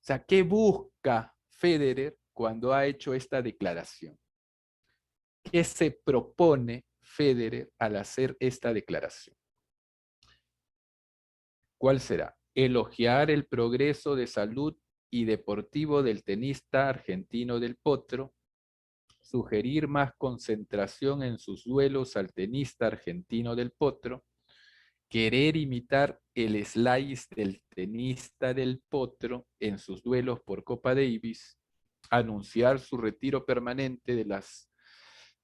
sea, ¿qué busca Federer cuando ha hecho esta declaración? ¿Qué se propone Federer al hacer esta declaración? ¿Cuál será? Elogiar el progreso de salud y deportivo del tenista argentino Del Potro, sugerir más concentración en sus duelos al tenista argentino Del Potro, querer imitar el slice del tenista Del Potro en sus duelos por Copa Davis, anunciar su retiro permanente de las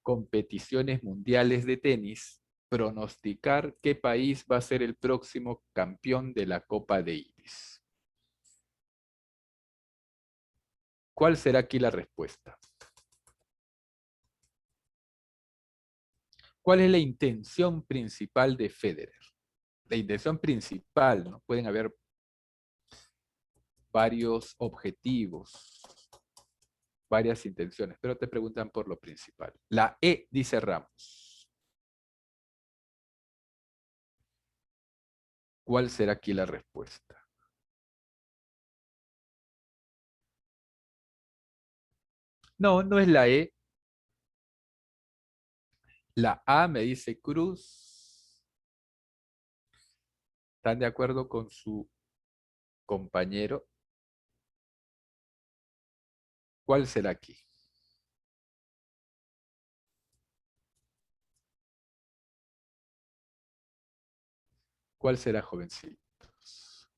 competiciones mundiales de tenis, pronosticar qué país va a ser el próximo campeón de la Copa Davis. ¿Cuál será aquí la respuesta? ¿Cuál es la intención principal de Federer? La intención principal, ¿no? Pueden haber varios objetivos, varias intenciones, pero te preguntan por lo principal. La E dice Ramos. ¿Cuál será aquí la respuesta? No, no es la E. La A me dice Cruz. ¿Están de acuerdo con su compañero? ¿Cuál será aquí? ¿Cuál será, jovencitos?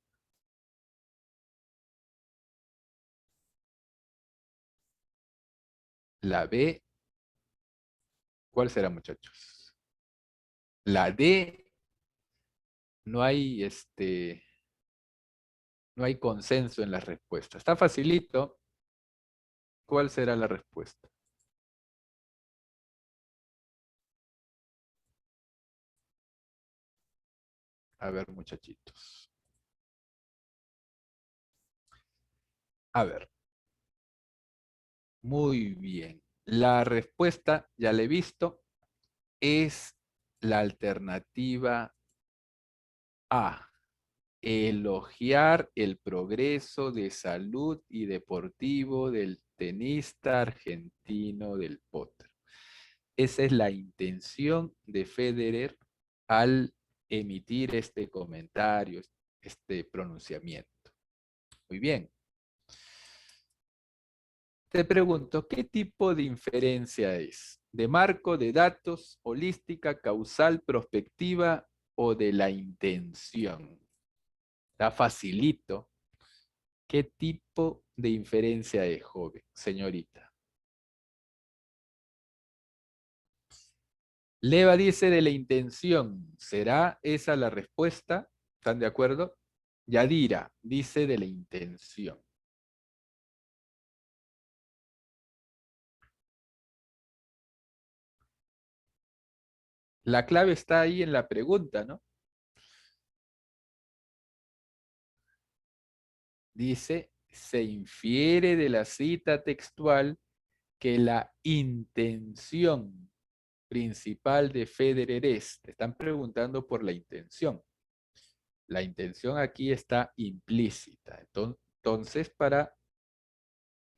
La B. ¿Cuál será, muchachos? La D. No hay no hay consenso en las respuestas. Está facilito. ¿Cuál será la respuesta? A ver, muchachitos. A ver. Muy bien. La respuesta, ya la he visto, es la alternativa A. Elogiar el progreso de salud y deportivo del tenista argentino Del Potro. Esa es la intención de Federer al emitir este comentario, este pronunciamiento. Muy bien. Te pregunto, ¿qué tipo de inferencia es? ¿De marco de datos, holística, causal, prospectiva o de la intención? Está facilito. ¿Qué tipo de inferencia es, joven, señorita? Leva dice de la intención. ¿Será esa la respuesta? ¿Están de acuerdo? Yadira dice de la intención. La clave está ahí en la pregunta, ¿no? Dice, se infiere de la cita textual que la intención principal de Federer es. Te están preguntando por la intención. La intención aquí está implícita. Entonces, para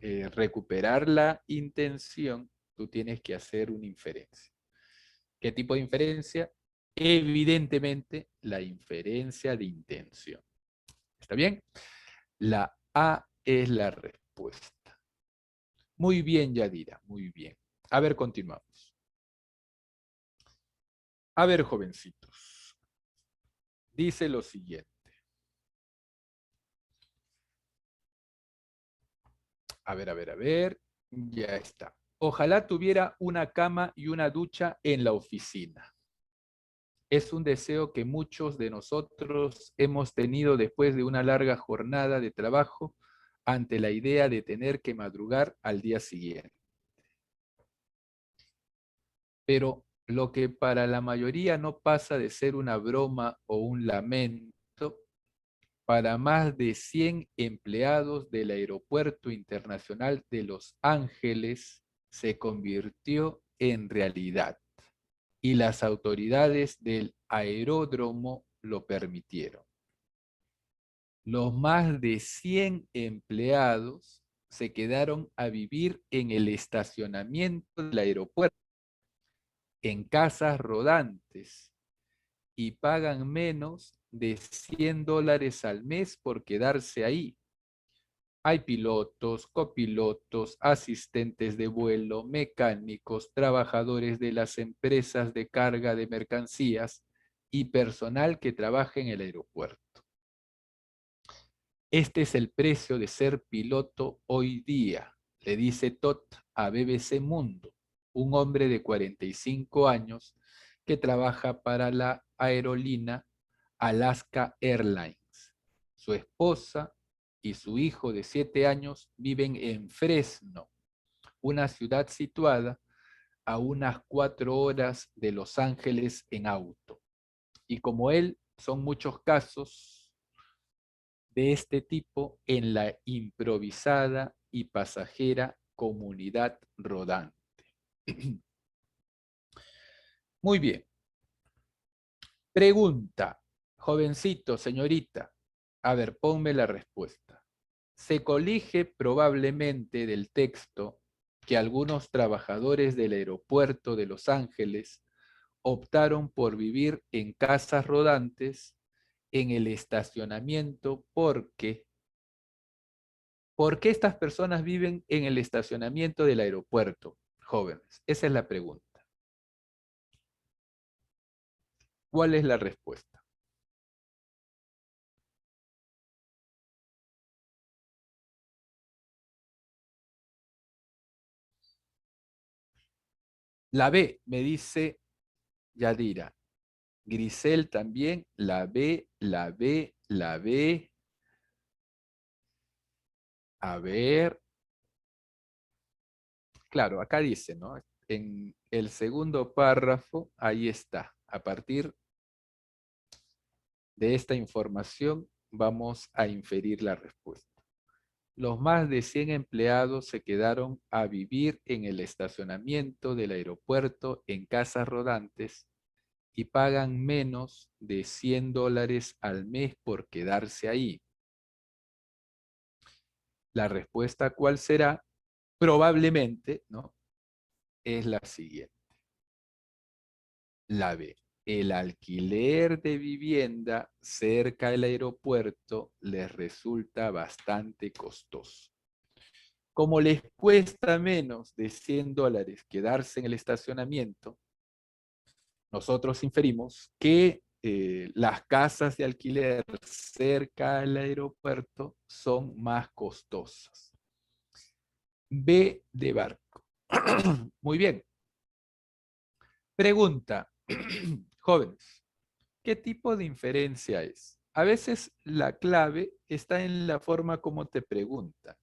recuperar la intención, tú tienes que hacer una inferencia. ¿Qué tipo de inferencia? Evidentemente, la inferencia de intención. ¿Está bien? La A es la respuesta. Muy bien, Yadira, muy bien. A ver, continuamos. A ver, jovencitos. Dice lo siguiente. A ver, a ver, a ver. Ya está. Ojalá tuviera una cama y una ducha en la oficina. Es un deseo que muchos de nosotros hemos tenido después de una larga jornada de trabajo ante la idea de tener que madrugar al día siguiente. Pero lo que para la mayoría no pasa de ser una broma o un lamento, para más de 100 empleados del Aeropuerto Internacional de Los Ángeles se convirtió en realidad y las autoridades del aeródromo lo permitieron. Los más de 100 empleados se quedaron a vivir en el estacionamiento del aeropuerto, en casas rodantes, y pagan menos de $100 al mes por quedarse ahí. Hay pilotos, copilotos, asistentes de vuelo, mecánicos, trabajadores de las empresas de carga de mercancías y personal que trabaja en el aeropuerto. Este es el precio de ser piloto hoy día, le dice Todd a BBC Mundo, un hombre de 45 años que trabaja para la aerolínea Alaska Airlines. Su esposa y su hijo de 7 años viven en Fresno, una ciudad situada a unas 4 horas de Los Ángeles en auto. Y como él, son muchos casos de este tipo en la improvisada y pasajera comunidad rodante. Muy bien. Pregunta, jovencito, señorita. A ver, ponme la respuesta. Se colige probablemente del texto que algunos trabajadores del aeropuerto de Los Ángeles optaron por vivir en casas rodantes en el estacionamiento porque ¿por qué estas personas viven en el estacionamiento del aeropuerto, jóvenes? Esa es la pregunta. ¿Cuál es la respuesta? La B, me dice Yadira. Grisel también, la B, la B, la B. A ver. Claro, acá dice, ¿no? En el segundo párrafo, ahí está. A partir de esta información vamos a inferir la respuesta. Los más de 100 empleados se quedaron a vivir en el estacionamiento del aeropuerto en casas rodantes y pagan menos de $100 al mes por quedarse ahí. La respuesta, ¿cuál será? Probablemente, ¿no? Es la siguiente. La B. El alquiler de vivienda cerca del aeropuerto les resulta bastante costoso. Como les cuesta menos de $100 quedarse en el estacionamiento, nosotros inferimos que las casas de alquiler cerca del aeropuerto son más costosas. B de barco. Muy bien. Pregunta, jóvenes, ¿qué tipo de inferencia es? A veces la clave está en la forma como te preguntan.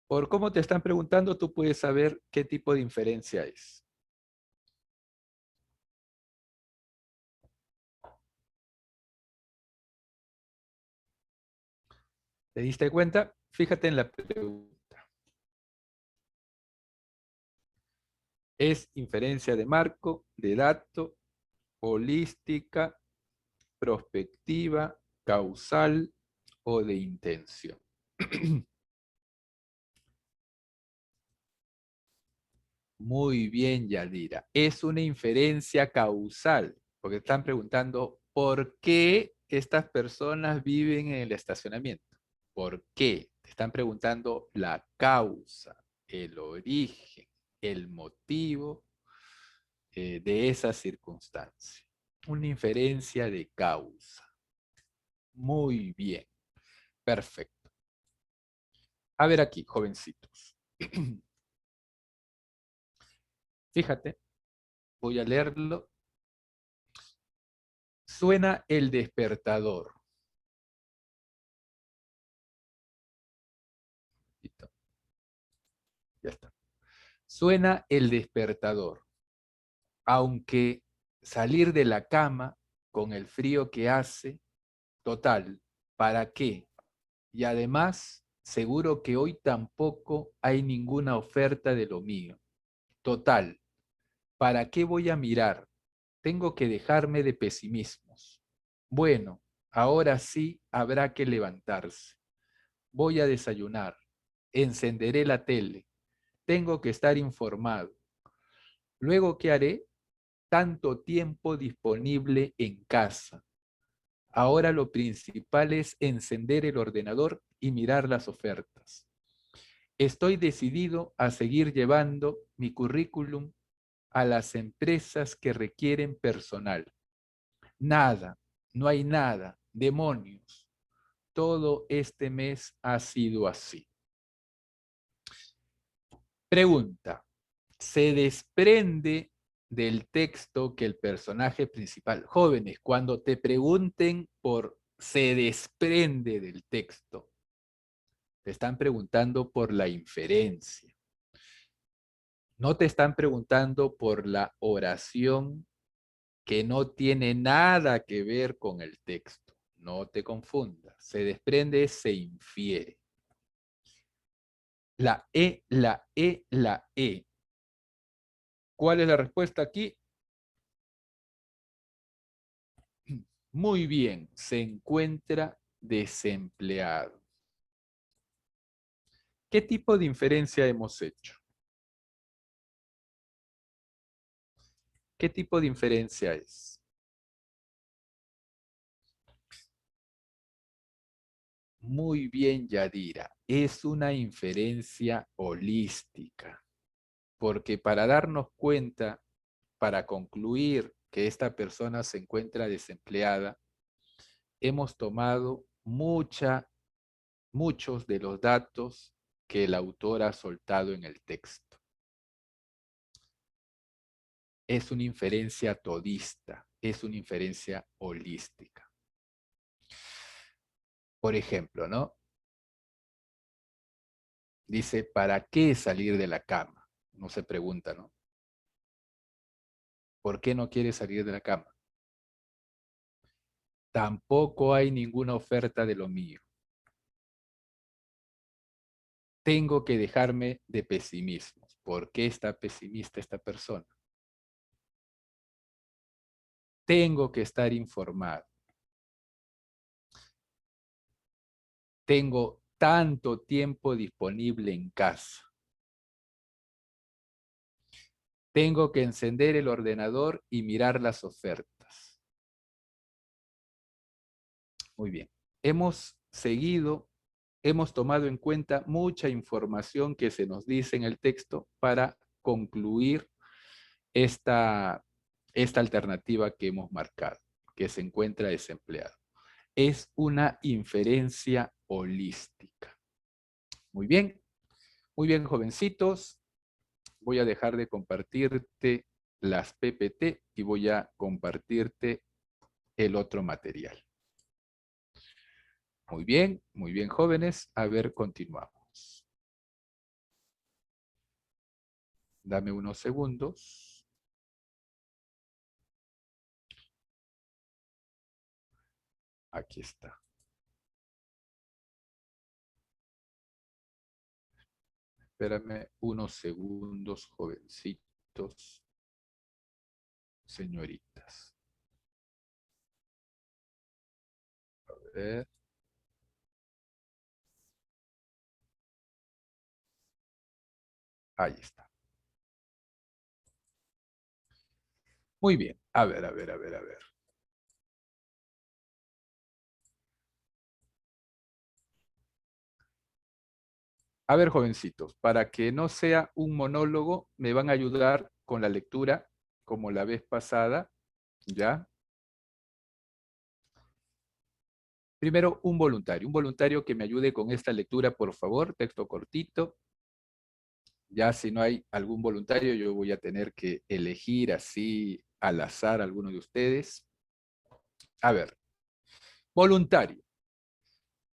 Por cómo te están preguntando, tú puedes saber qué tipo de inferencia es. ¿Te diste cuenta? Fíjate en la pregunta. Es inferencia de marco, de dato, holística, prospectiva, causal o de intención. Muy bien, Yadira. Es una inferencia causal, porque están preguntando por qué estas personas viven en el estacionamiento. ¿Por qué? Te están preguntando la causa, el origen, el motivo de esa circunstancia. Una inferencia de causa. Muy bien. Perfecto. A ver aquí, jovencitos. Fíjate, voy a leerlo. Suena el despertador. Listo, ya está. Suena el despertador. Aunque salir de la cama con el frío que hace, total, ¿para qué? Y además, seguro que hoy tampoco hay ninguna oferta de lo mío. Total, ¿para qué voy a mirar? Tengo que dejarme de pesimismos. Bueno, ahora sí habrá que levantarse. Voy a desayunar. Encenderé la tele. Tengo que estar informado. Luego, ¿qué haré? Tanto tiempo disponible en casa. Ahora lo principal es encender el ordenador y mirar las ofertas. Estoy decidido a seguir llevando mi currículum a las empresas que requieren personal. Nada, no hay nada, demonios. Todo este mes ha sido así. Pregunta, ¿se desprende del texto que el personaje principal, jóvenes, cuando te pregunten por se desprende del texto, te están preguntando por la inferencia? No te están preguntando por la oración que no tiene nada que ver con el texto. No te confundas. Se desprende, se infiere. La E, la E, la E. ¿Cuál es la respuesta aquí? Muy bien, se encuentra desempleado. ¿Qué tipo de inferencia hemos hecho? ¿Qué tipo de inferencia es? Muy bien, Yadira. Es una inferencia holística, porque para darnos cuenta, para concluir que esta persona se encuentra desempleada, hemos tomado muchos de los datos que el autor ha soltado en el texto. Es una inferencia todista, es una inferencia holística. Por ejemplo, ¿no? Dice, ¿para qué salir de la cama? Uno se pregunta, ¿no? ¿Por qué no quiere salir de la cama? Tampoco hay ninguna oferta de lo mío. Tengo que dejarme de pesimismos. ¿Por qué está pesimista esta persona? Tengo que estar informado. Tengo tanto tiempo disponible en casa. Tengo que encender el ordenador y mirar las ofertas. Muy bien. Hemos seguido, hemos tomado en cuenta mucha información que se nos dice en el texto para concluir esta alternativa que hemos marcado, que se encuentra desempleado. Es una inferencia holística. Muy bien, jovencitos. Voy a dejar de compartirte las PPT y voy a compartirte el otro material. Muy bien, jóvenes. A ver, continuamos. Dame unos segundos. Aquí está. Espérame unos segundos, jovencitos, señoritas. A ver. Ahí está. Muy bien. A ver. A ver, jovencitos, para que no sea un monólogo, me van a ayudar con la lectura, como la vez pasada, ¿ya? Primero, un voluntario que me ayude con esta lectura, por favor, texto cortito. Ya si no hay algún voluntario, yo voy a tener que elegir así al azar a alguno de ustedes. A ver, voluntario.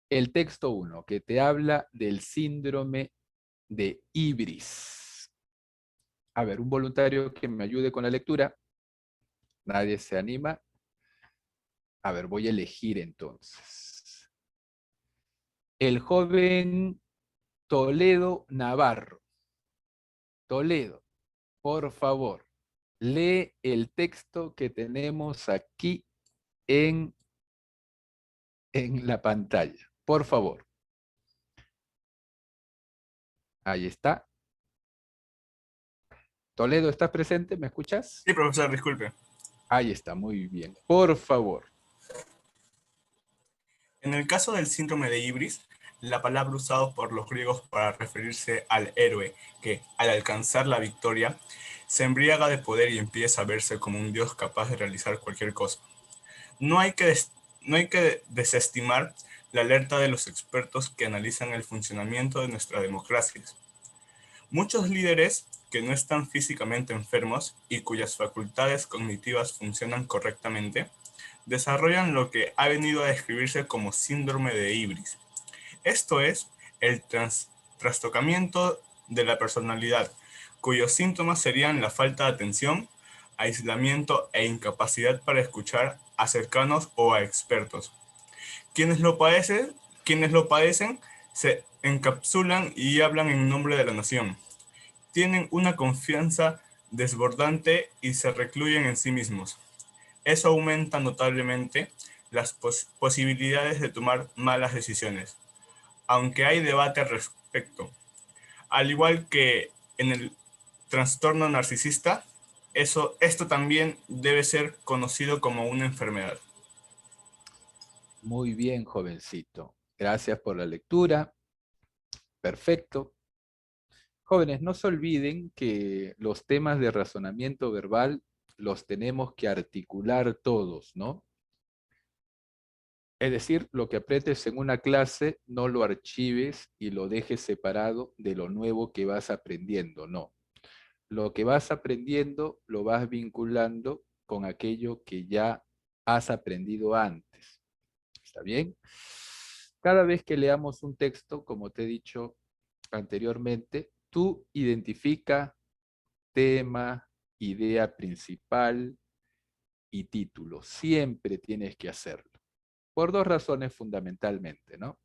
El texto 1, que te habla del síndrome de Ibris. A ver, un voluntario que me ayude con la lectura. Nadie se anima. A ver, voy a elegir entonces. El joven Toledo Navarro. Toledo, por favor, lee el texto que tenemos aquí en, en la pantalla. Por favor. Ahí está. Toledo, ¿estás presente? ¿Me escuchas?
Sí, profesor, disculpe.
Ahí está, muy bien. Por favor.
En el caso del síndrome de Ibris, la palabra usada por los griegos para referirse al héroe que, al alcanzar la victoria, se embriaga de poder y empieza a verse como un dios capaz de realizar cualquier cosa. No hay que, no hay que desestimar la alerta de los expertos que analizan el funcionamiento de nuestras democracias. Muchos líderes que no están físicamente enfermos y cuyas facultades cognitivas funcionan correctamente, desarrollan lo que ha venido a describirse como síndrome de Ibris. Esto es el trastocamiento de la personalidad, cuyos síntomas serían la falta de atención, aislamiento e incapacidad para escuchar a cercanos o a expertos. Quienes lo padecen, quienes lo padecen se encapsulan y hablan en nombre de la nación. Tienen una confianza desbordante y se recluyen en sí mismos. Eso aumenta notablemente las posibilidades de tomar malas decisiones, aunque hay debate al respecto. Al igual que en el trastorno narcisista, esto también debe ser conocido como una enfermedad.
Muy bien, jovencito. Gracias por la lectura. Perfecto. Jóvenes, no se olviden que los temas de razonamiento verbal los tenemos que articular todos, ¿no? Es decir, lo que apretes en una clase, no lo archives y lo dejes separado de lo nuevo que vas aprendiendo, no. Lo que vas aprendiendo lo vas vinculando con aquello que ya has aprendido antes. ¿Está bien? Cada vez que leamos un texto, como te he dicho anteriormente, tú identifica tema, idea principal y título. Siempre tienes que hacerlo. Por dos razones fundamentalmente, ¿no?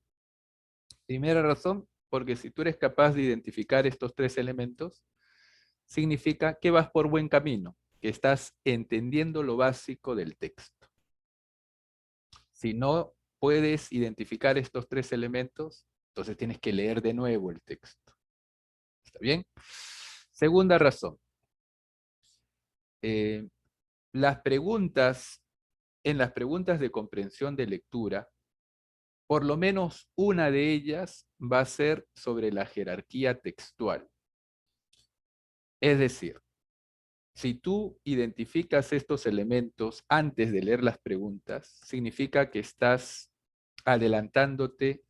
Primera razón, porque si tú eres capaz de identificar estos tres elementos, significa que vas por buen camino, que estás entendiendo lo básico del texto. Si no puedes identificar estos tres elementos, entonces tienes que leer de nuevo el texto. ¿Está bien? Segunda razón. Las preguntas, en las preguntas de comprensión de lectura, por lo menos una de ellas va a ser sobre la jerarquía textual. Es decir, si tú identificas estos elementos antes de leer las preguntas, significa que estás adelantándote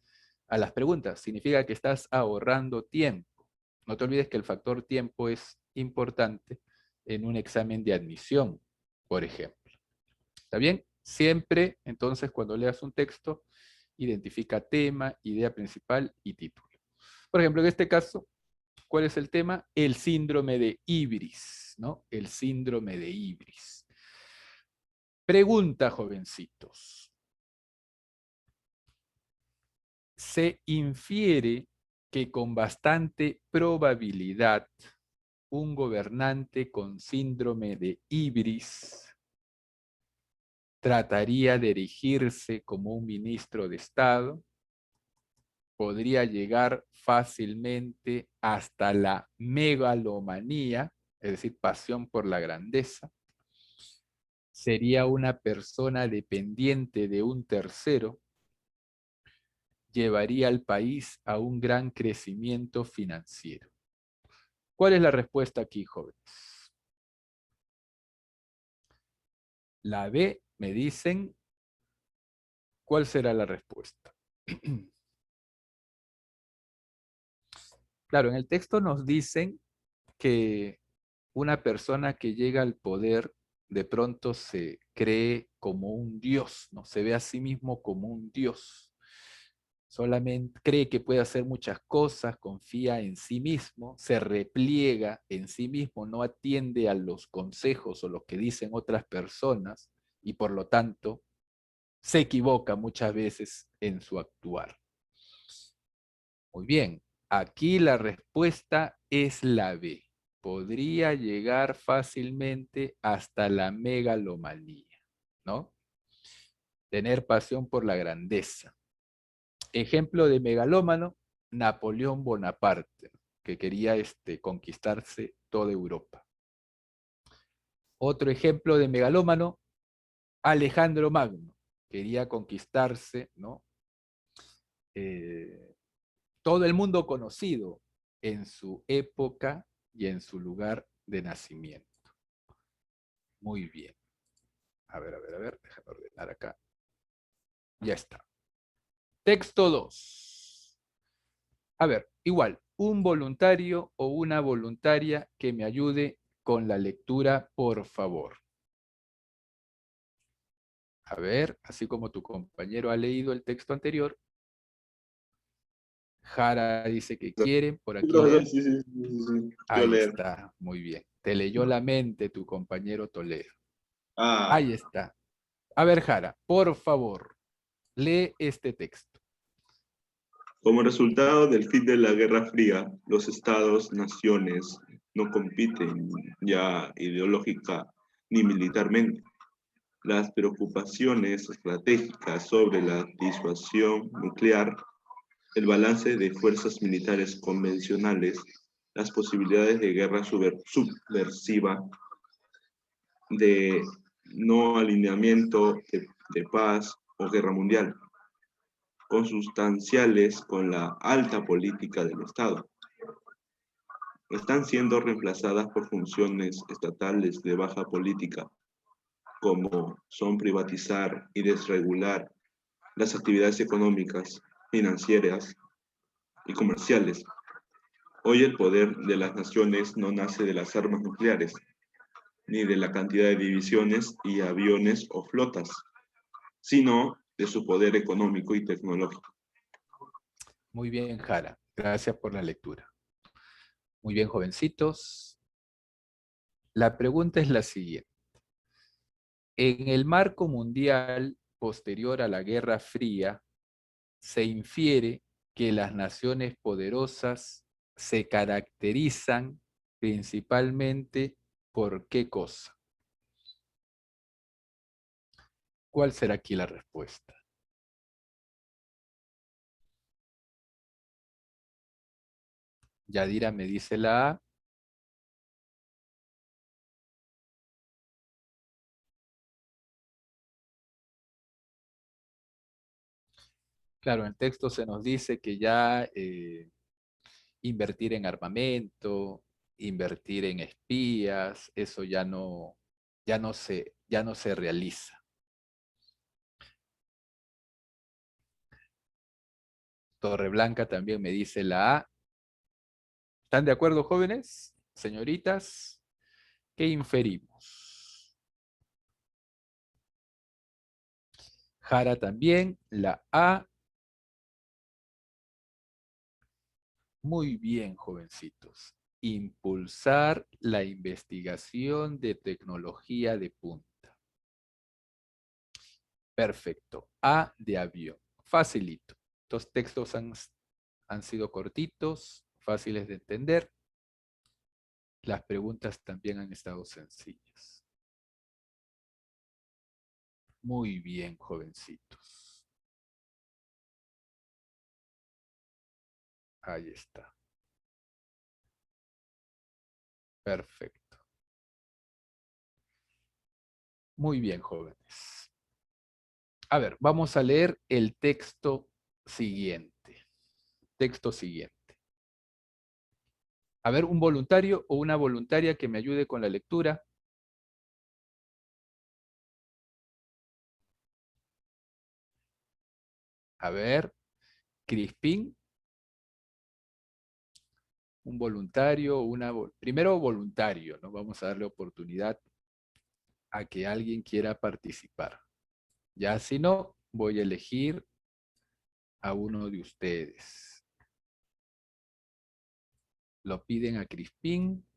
a las preguntas, significa que estás ahorrando tiempo. No te olvides que el factor tiempo es importante en un examen de admisión, por ejemplo. ¿Está bien? Siempre, entonces, cuando leas un texto, identifica tema, idea principal y título. Por ejemplo, en este caso, ¿cuál es el tema? El síndrome de Ibris, ¿no? El síndrome de Ibris. Pregunta, jovencitos. Se infiere que con bastante probabilidad un gobernante con síndrome de Ibris trataría de erigirse como un ministro de Estado, podría llegar fácilmente hasta la megalomanía, es decir, pasión por la grandeza, sería una persona dependiente de un tercero, llevaría al país a un gran crecimiento financiero. ¿Cuál es la respuesta aquí, jóvenes? La B, me dicen, ¿cuál será la respuesta? Claro, en el texto nos dicen que una persona que llega al poder de pronto se cree como un dios, ¿no? Se ve a sí mismo como un dios. Solamente cree que puede hacer muchas cosas, confía en sí mismo, se repliega en sí mismo, no atiende a los consejos o lo que dicen otras personas y por lo tanto se equivoca muchas veces en su actuar. Muy bien, aquí la respuesta es la B. Podría llegar fácilmente hasta la megalomanía, ¿no? Tener pasión por la grandeza. Ejemplo de megalómano, Napoleón Bonaparte, que quería conquistarse toda Europa. Otro ejemplo de megalómano, Alejandro Magno, quería conquistarse, ¿no? Todo el mundo conocido en su época y en su lugar de nacimiento. Muy bien. A ver, déjame ordenar acá. Ya está. Texto 2. A ver, igual, un voluntario o una voluntaria que me ayude con la lectura, por favor. A ver, así como tu compañero ha leído el texto anterior, Jara dice que quieren por
Sí,
aquí
profesor,
leer.
sí, sí, sí, sí, sí. Yo
Ahí
leer.
está, muy bien. Te leyó la mente tu compañero Toledo.
Ah,
Ahí está. A ver, Jara, por favor, lee este texto.
como resultado del fin de la Guerra Fría, los estados-naciones no compiten ya ideológica ni militarmente. Las preocupaciones estratégicas sobre la disuasión nuclear, el balance de fuerzas militares convencionales, las posibilidades de guerra subversiva, de no alineamiento de paz o guerra mundial, consustanciales con la alta política del Estado. Están siendo reemplazadas por funciones estatales de baja política, como son privatizar y desregular las actividades económicas, financieras y comerciales. Hoy el poder de las naciones no nace de las armas nucleares, ni de la cantidad de divisiones y aviones o flotas, sino de su poder económico y tecnológico.
Muy bien, Jara. Gracias por la lectura. Muy bien, jovencitos. La pregunta es la siguiente. En el marco mundial posterior a la Guerra Fría, se infiere que las naciones poderosas se caracterizan principalmente por qué cosa. ¿Cuál será aquí la respuesta? Yadira me dice la A. Claro, en el texto se nos dice que ya invertir en armamento, invertir en espías, eso ya no se realiza. Torreblanca también me dice la A. ¿Están de acuerdo, jóvenes? Señoritas, ¿qué inferimos? Jara también, la A. Muy bien, jovencitos. Impulsar la investigación de tecnología de punta. Perfecto. A de avión. Facilito. Estos textos han sido cortitos, fáciles de entender. Las preguntas también han estado sencillas. Muy bien, jovencitos. Ahí está. Perfecto. Muy bien, jóvenes. A ver, vamos a leer el texto siguiente. Texto siguiente. A ver, un voluntario o una voluntaria que me ayude con la lectura. A ver, Crispín. Un voluntario, primero voluntario, ¿no? Vamos a darle oportunidad a que alguien quiera participar. Ya si no, voy a elegir a uno de ustedes. Lo piden a Crispín.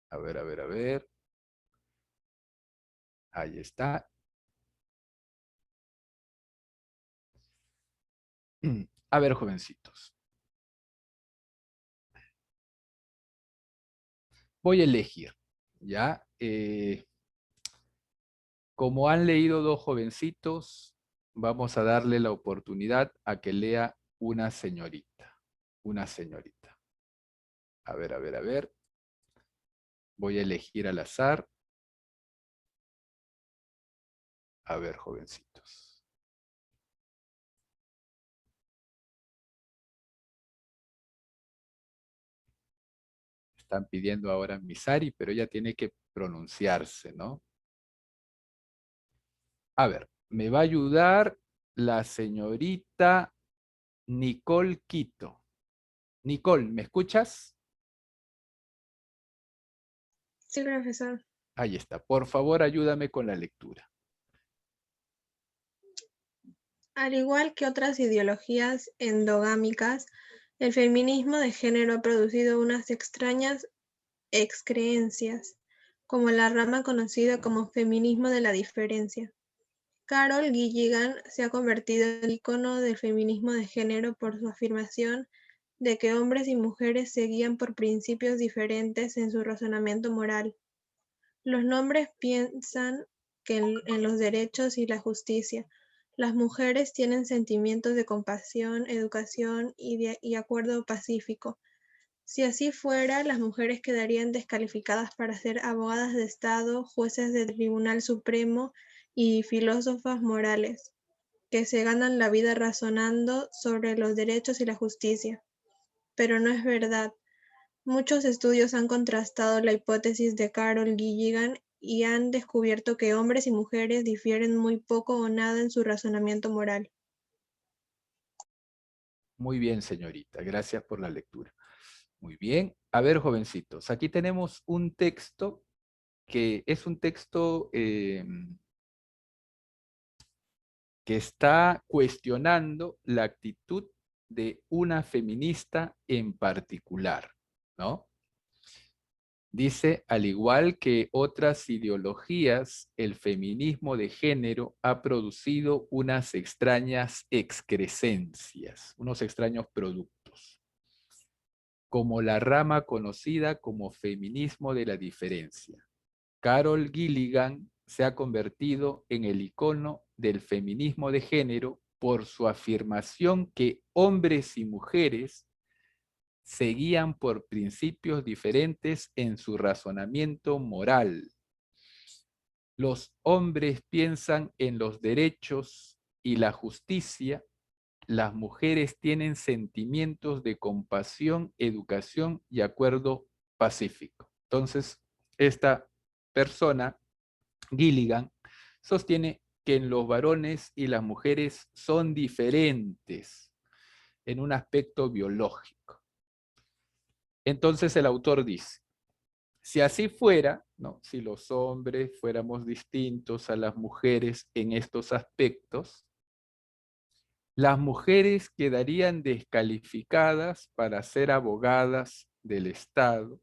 A ver, a ver, a ver. Ahí está. A ver, jovencitos. Voy a elegir, ¿ya? Como han leído dos jovencitos, vamos a darle la oportunidad a que lea una señorita. Una señorita. A ver, a ver, a ver. Voy a elegir al azar. A ver, jovencitos. Están pidiendo ahora Misari, pero ella tiene que pronunciarse, ¿no? A ver, me va a ayudar la señorita Nicole Quito. Nicole, ¿me escuchas?
Sí, profesor.
Ahí está. Por favor, ayúdame con la lectura.
Al igual que otras ideologías endogámicas, el feminismo de género ha producido unas extrañas excreencias, como la rama conocida como feminismo de la diferencia. Carol Gilligan se ha convertido en el icono del feminismo de género por su afirmación de que hombres y mujeres se guían por principios diferentes en su razonamiento moral. Los hombres piensan que en los derechos y la justicia. Las mujeres tienen sentimientos de compasión, educación y acuerdo pacífico. Si así fuera, las mujeres quedarían descalificadas para ser abogadas de Estado, jueces del Tribunal Supremo y filósofas morales, que se ganan la vida razonando sobre los derechos y la justicia. Pero no es verdad. Muchos estudios han contrastado la hipótesis de Carol Gilligan y han descubierto que hombres y mujeres difieren muy poco o nada en su razonamiento moral.
Muy bien, señorita. Gracias por la lectura. Muy bien. A ver, jovencitos, aquí tenemos un texto que es un texto que está cuestionando la actitud de una feminista en particular, ¿no? Dice, al igual que otras ideologías, el feminismo de género ha producido unas extrañas excrescencias, unos extraños productos, como la rama conocida como feminismo de la diferencia. Carol Gilligan se ha convertido en el icono del feminismo de género por su afirmación que hombres y mujeres se guían por principios diferentes en su razonamiento moral. Los hombres piensan en los derechos y la justicia. Las mujeres tienen sentimientos de compasión, educación y acuerdo pacífico. Entonces, esta persona, Gilligan, sostiene que en los varones y las mujeres son diferentes en un aspecto biológico. Entonces el autor dice, si así fuera, ¿no? Si los hombres fuéramos distintos a las mujeres en estos aspectos, las mujeres quedarían descalificadas para ser abogadas del Estado,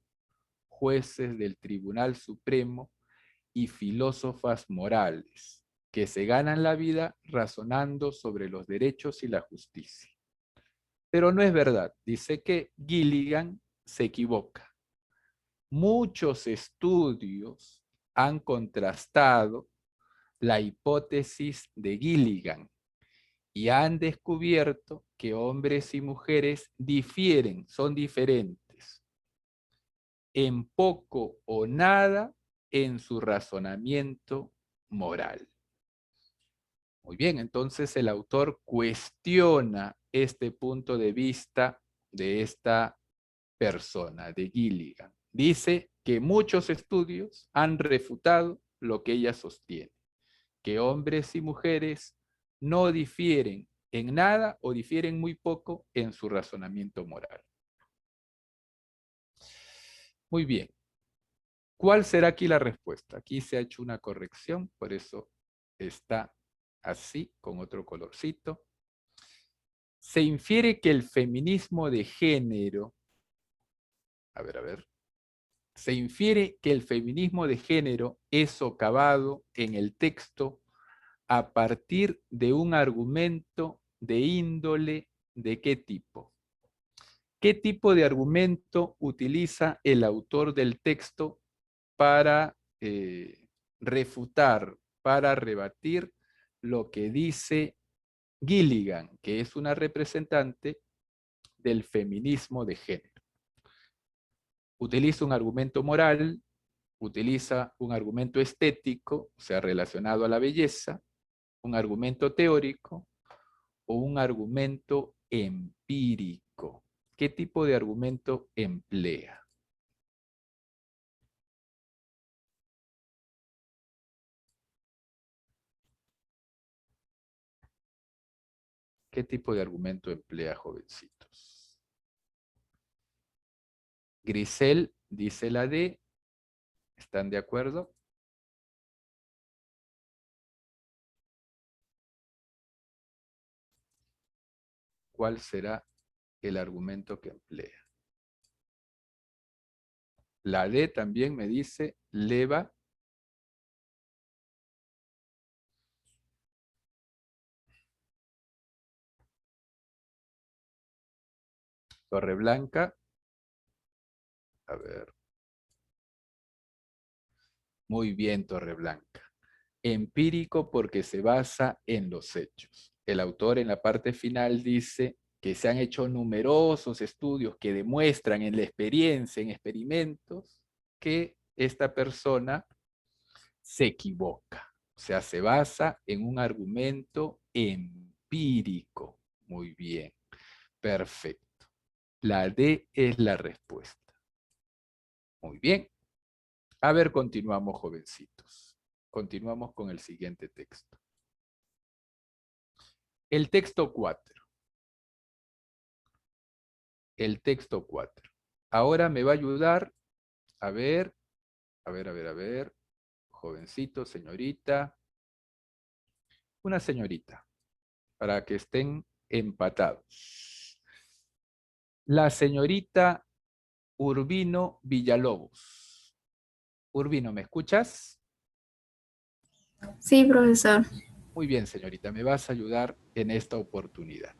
jueces del Tribunal Supremo y filósofas morales, que se ganan la vida razonando sobre los derechos y la justicia. Pero no es verdad. Dice que Gilligan se equivoca. Muchos estudios han contrastado la hipótesis de Gilligan y han descubierto que hombres y mujeres difieren, son diferentes, en poco o nada en su razonamiento moral. Muy bien, entonces el autor cuestiona este punto de vista de esta persona, de Gilligan. Dice que muchos estudios han refutado lo que ella sostiene, que hombres y mujeres no difieren en nada o difieren muy poco en su razonamiento moral. Muy bien. ¿Cuál será aquí la respuesta? Aquí se ha hecho una corrección, por eso está así, con otro colorcito. Se infiere que el feminismo de género, a ver, se infiere que el feminismo de género es socavado en el texto a partir de un argumento de índole ¿de qué tipo? ¿Qué tipo de argumento utiliza el autor del texto para refutar, para rebatir lo que dice Gilligan, que es una representante del feminismo de género? Utiliza un argumento moral, utiliza un argumento estético, o sea, relacionado a la belleza, un argumento teórico o un argumento empírico. ¿Qué tipo de argumento emplea? ¿Qué tipo de argumento emplea, jovencitos? Grisel dice la D. ¿Están de acuerdo? ¿Cuál será el argumento que emplea? La D también me dice leva. Torreblanca. A ver. Muy bien, Torreblanca. Empírico porque se basa en los hechos. El autor en la parte final dice que se han hecho numerosos estudios que demuestran en la experiencia, en experimentos, que esta persona se equivoca. O sea, se basa en un argumento empírico. Muy bien. Perfecto. La D es la respuesta. Muy bien. A ver, continuamos, jovencitos. Continuamos con el siguiente texto. El texto 4. El texto 4. Ahora me va a ayudar, a ver, jovencito, señorita, una señorita, para que estén empatados. La señorita Urbino Villalobos. Urbino, ¿me escuchas?
Sí, profesor.
Muy bien, señorita, me vas a ayudar en esta oportunidad.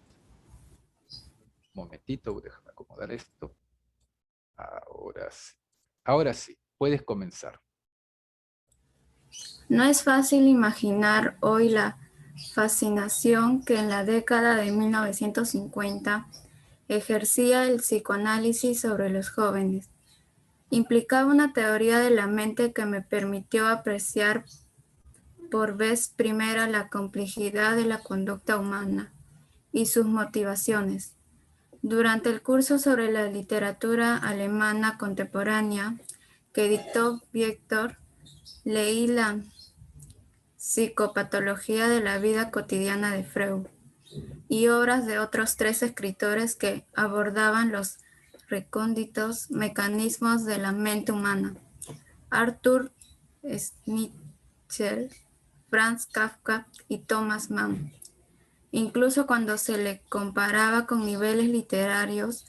Un momentito, déjame acomodar esto. Ahora sí. Ahora sí, puedes comenzar.
No es fácil imaginar hoy la fascinación que en la década de 1950 ejercía el psicoanálisis sobre los jóvenes. Implicaba una teoría de la mente que me permitió apreciar por vez primera la complejidad de la conducta humana y sus motivaciones. Durante el curso sobre la literatura alemana contemporánea que dictó Víctor, leí la Psicopatología de la vida cotidiana de Freud y obras de otros 3 escritores que abordaban los recónditos mecanismos de la mente humana: Arthur Schnitzler, Franz Kafka y Thomas Mann. Incluso cuando se le comparaba con niveles literarios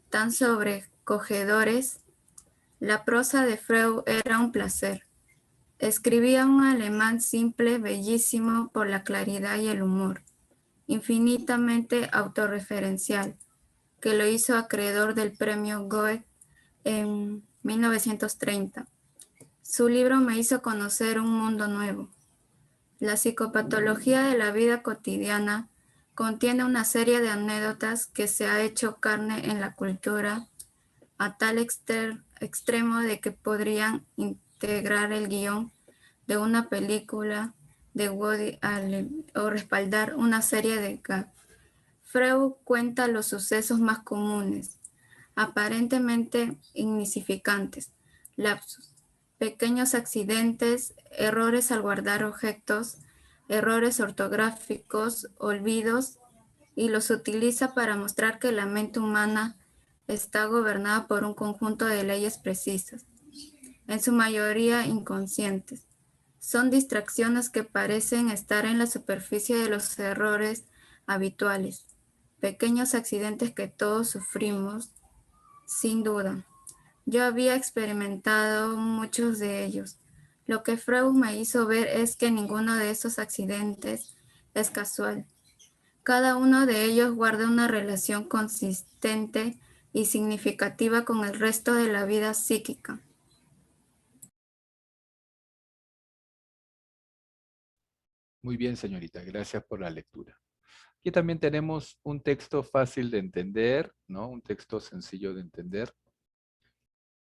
tan sobrecogedores, la prosa de Freud era un placer. Escribía un alemán simple, bellísimo por la claridad y el humor, infinitamente autorreferencial, que lo hizo acreedor del premio Goethe en 1930. Su libro me hizo conocer un mundo nuevo. La psicopatología de la vida cotidiana contiene una serie de anécdotas que se ha hecho carne en la cultura a tal extremo de que podrían integrar el guión de una película de Woody Allen o respaldar una serie de gags. Freud cuenta los sucesos más comunes, aparentemente insignificantes, lapsus, pequeños accidentes, errores al guardar objetos, errores ortográficos, olvidos, y los utiliza para mostrar que la mente humana está gobernada por un conjunto de leyes precisas, en su mayoría inconscientes. Son distracciones que parecen estar en la superficie de los errores habituales, pequeños accidentes que todos sufrimos, sin duda. Yo había experimentado muchos de ellos. Lo que Freud me hizo ver es que ninguno de esos accidentes es casual. Cada uno de ellos guarda una relación consistente y significativa con el resto de la vida psíquica.
Muy bien, señorita, gracias por la lectura. Aquí también tenemos un texto fácil de entender, ¿no? Un texto sencillo de entender.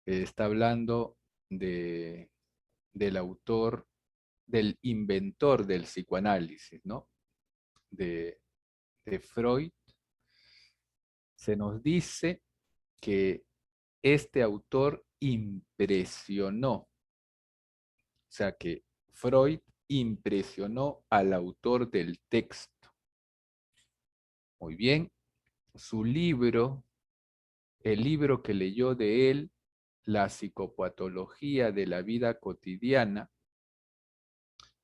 Está hablando del autor, del inventor del psicoanálisis, ¿no? De Freud. Se nos dice que este autor impresionó, o sea que Freud impresionó al autor del texto. Muy bien, su libro, el libro que leyó de él, La psicopatología de la vida cotidiana,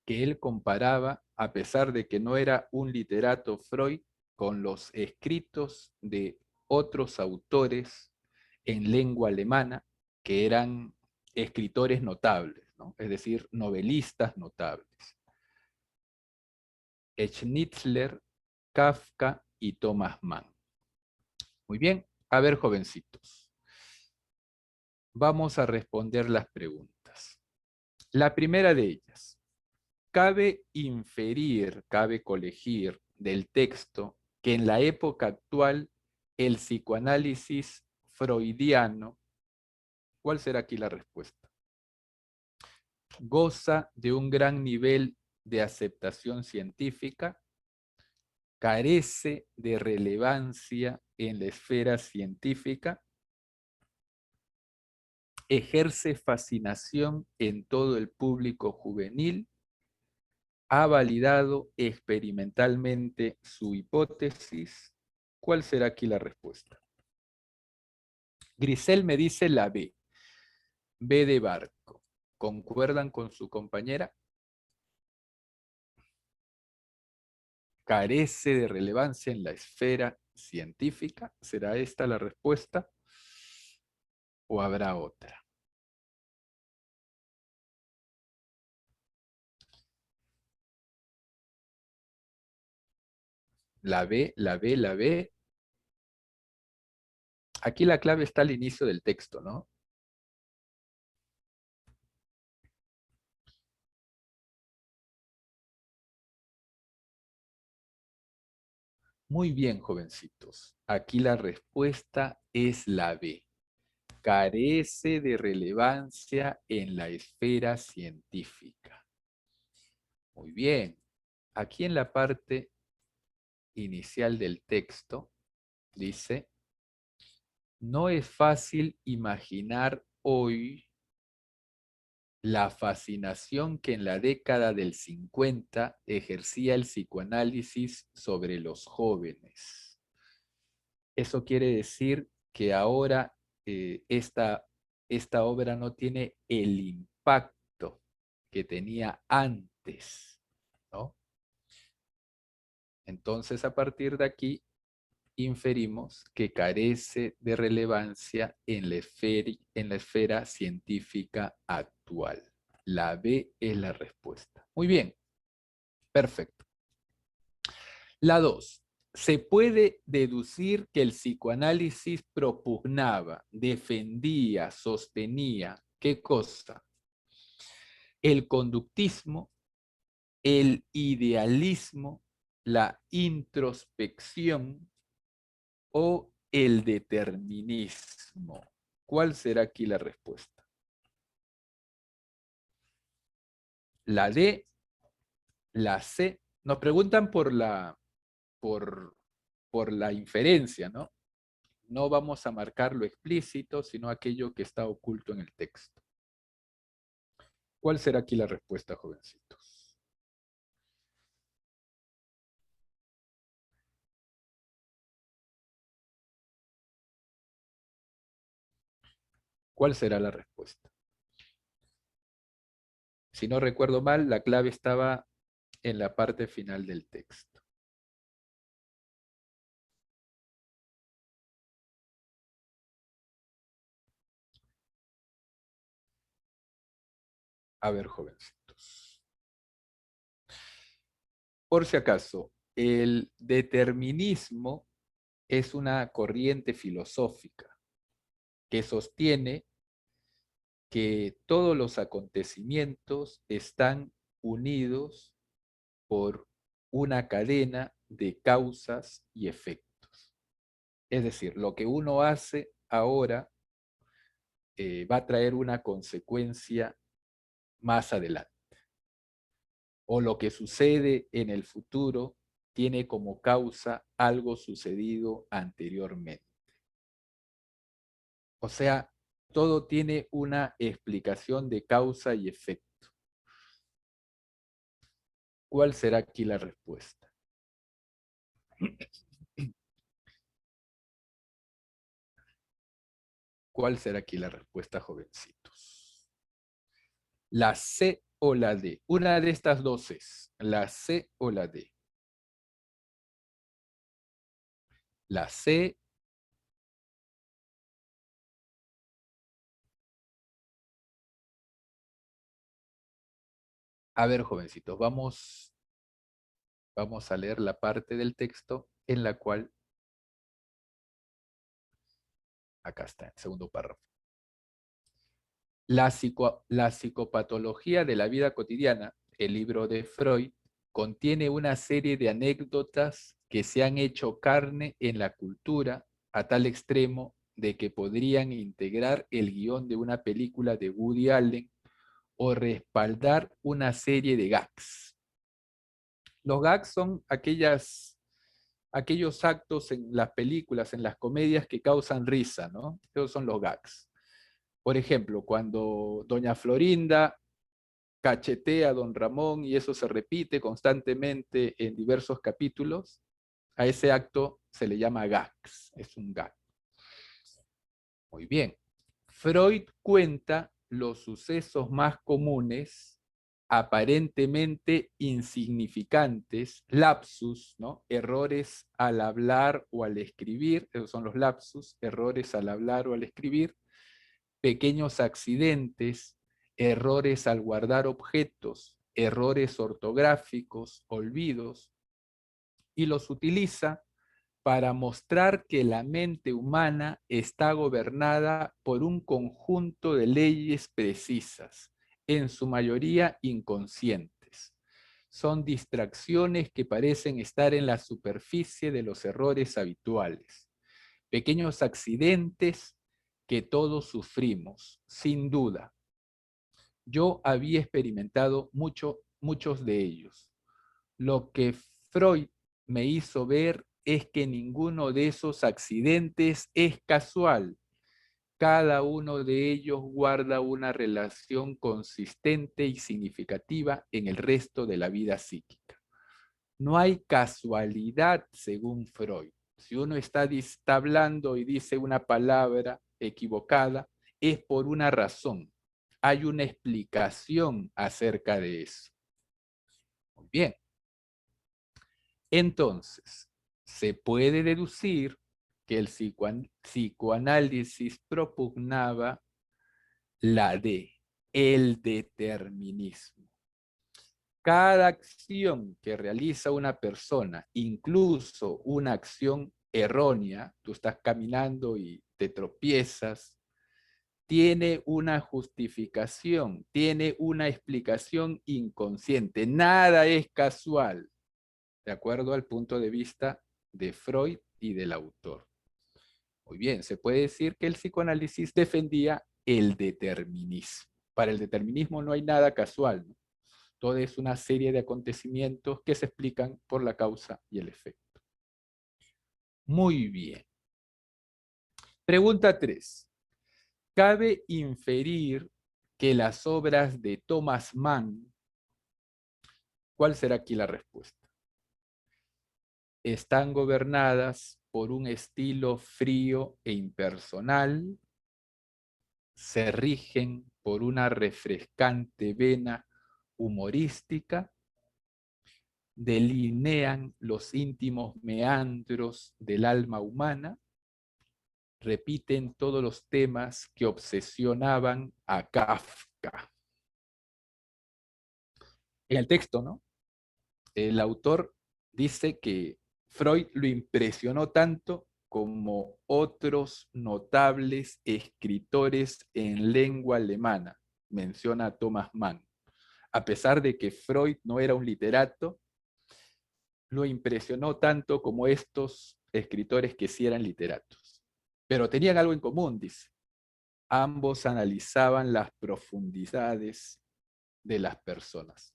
que él comparaba, a pesar de que no era un literato Freud, con los escritos de otros autores en lengua alemana que eran escritores notables, ¿no? Es decir, novelistas notables. Schnitzler, Kafka y Thomas Mann. Muy bien, a ver, jovencitos. Vamos a responder las preguntas. La primera de ellas. Cabe inferir, cabe colegir del texto que en la época actual el psicoanálisis freudiano, ¿cuál será aquí la respuesta? Goza de un gran nivel de aceptación científica, carece de relevancia en la esfera científica, ejerce fascinación en todo el público juvenil, ha validado experimentalmente su hipótesis. ¿Cuál será aquí la respuesta? Grisel me dice la B. B de barco. ¿Concuerdan con su compañera? Carece de relevancia en la esfera científica. ¿Será esta la respuesta? ¿O habrá otra? La B, la B, la B. Aquí la clave está al inicio del texto, ¿no? Muy bien, jovencitos. Aquí la respuesta es la B. Carece de relevancia en la esfera científica. Muy bien. Aquí en la parte inicial del texto dice, no es fácil imaginar hoy la fascinación que en la década del 50 ejercía el psicoanálisis sobre los jóvenes. Eso quiere decir que ahora esta obra no tiene el impacto que tenía antes, ¿no? Entonces, a partir de aquí, inferimos que carece de relevancia en la esfera científica actual. La B es la respuesta. Muy bien, perfecto. La 2. Se puede deducir que el psicoanálisis propugnaba, defendía, sostenía, ¿qué cosa? El conductismo, el idealismo, la introspección o el determinismo. ¿Cuál será aquí la respuesta? La D, la C. Nos preguntan por la inferencia, ¿no? No vamos a marcar lo explícito, sino aquello que está oculto en el texto. ¿Cuál será aquí la respuesta, jovencitos? ¿Cuál será la respuesta? Si no recuerdo mal, la clave estaba en la parte final del texto. A ver, jovencitos. Por si acaso, el determinismo es una corriente filosófica que sostiene que todos los acontecimientos están unidos por una cadena de causas y efectos. Es decir, lo que uno hace ahora va a traer una consecuencia más adelante. O lo que sucede en el futuro tiene como causa algo sucedido anteriormente. O sea, todo tiene una explicación de causa y efecto. ¿Cuál será aquí la respuesta? ¿Cuál será aquí la respuesta, jovencitos? ¿La C o la D? Una de estas dos es, ¿la C o la D? La C. A ver, jovencitos, vamos a leer la parte del texto en la cual, acá está, el segundo párrafo. La psicopatología de la vida cotidiana, el libro de Freud, contiene una serie de anécdotas que se han hecho carne en la cultura a tal extremo de que podrían integrar el guión de una película de Woody Allen o respaldar una serie de gags. Los gags son aquellos actos en las películas, en las comedias que causan risa, ¿no? Esos son los gags. Por ejemplo, cuando doña Florinda cachetea a don Ramón y eso se repite constantemente en diversos capítulos, a ese acto se le llama gags, es un gag. Muy bien. Freud cuenta los sucesos más comunes, aparentemente insignificantes, lapsus, ¿no? Errores al hablar o al escribir, esos son los lapsus, errores al hablar o al escribir, pequeños accidentes, errores al guardar objetos, errores ortográficos, olvidos, y los utiliza para mostrar que la mente humana está gobernada por un conjunto de leyes precisas, en su mayoría inconscientes. Son distracciones que parecen estar en la superficie de los errores habituales. Pequeños accidentes que todos sufrimos, sin duda. Yo había experimentado muchos de ellos. Lo que Freud me hizo ver es que ninguno de esos accidentes es casual. Cada uno de ellos guarda una relación consistente y significativa en el resto de la vida psíquica. No hay casualidad, según Freud. Si uno está hablando y dice una palabra equivocada, es por una razón. Hay una explicación acerca de eso. Muy bien. Entonces, se puede deducir que el psicoanálisis propugnaba la D, el determinismo. Cada acción que realiza una persona, incluso una acción errónea, tú estás caminando y te tropiezas, tiene una justificación, tiene una explicación inconsciente. Nada es casual, de acuerdo al punto de vista de Freud y del autor. Muy bien, se puede decir que el psicoanálisis defendía el determinismo. Para el determinismo no hay nada casual, ¿no? Todo es una serie de acontecimientos que se explican por la causa y el efecto. Muy bien. Pregunta 3. ¿Cabe inferir que las obras de Thomas Mann, ¿cuál será aquí la respuesta? Están gobernadas por un estilo frío e impersonal? se rigen por una refrescante vena humorística, delinean los íntimos meandros del alma humana, repiten todos los temas que obsesionaban a Kafka. En el texto, ¿no? El autor dice que Freud lo impresionó tanto como otros notables escritores en lengua alemana, menciona a Thomas Mann. A pesar de que Freud no era un literato, lo impresionó tanto como estos escritores que sí eran literatos. Pero tenían algo en común, dice. Ambos analizaban las profundidades de las personas.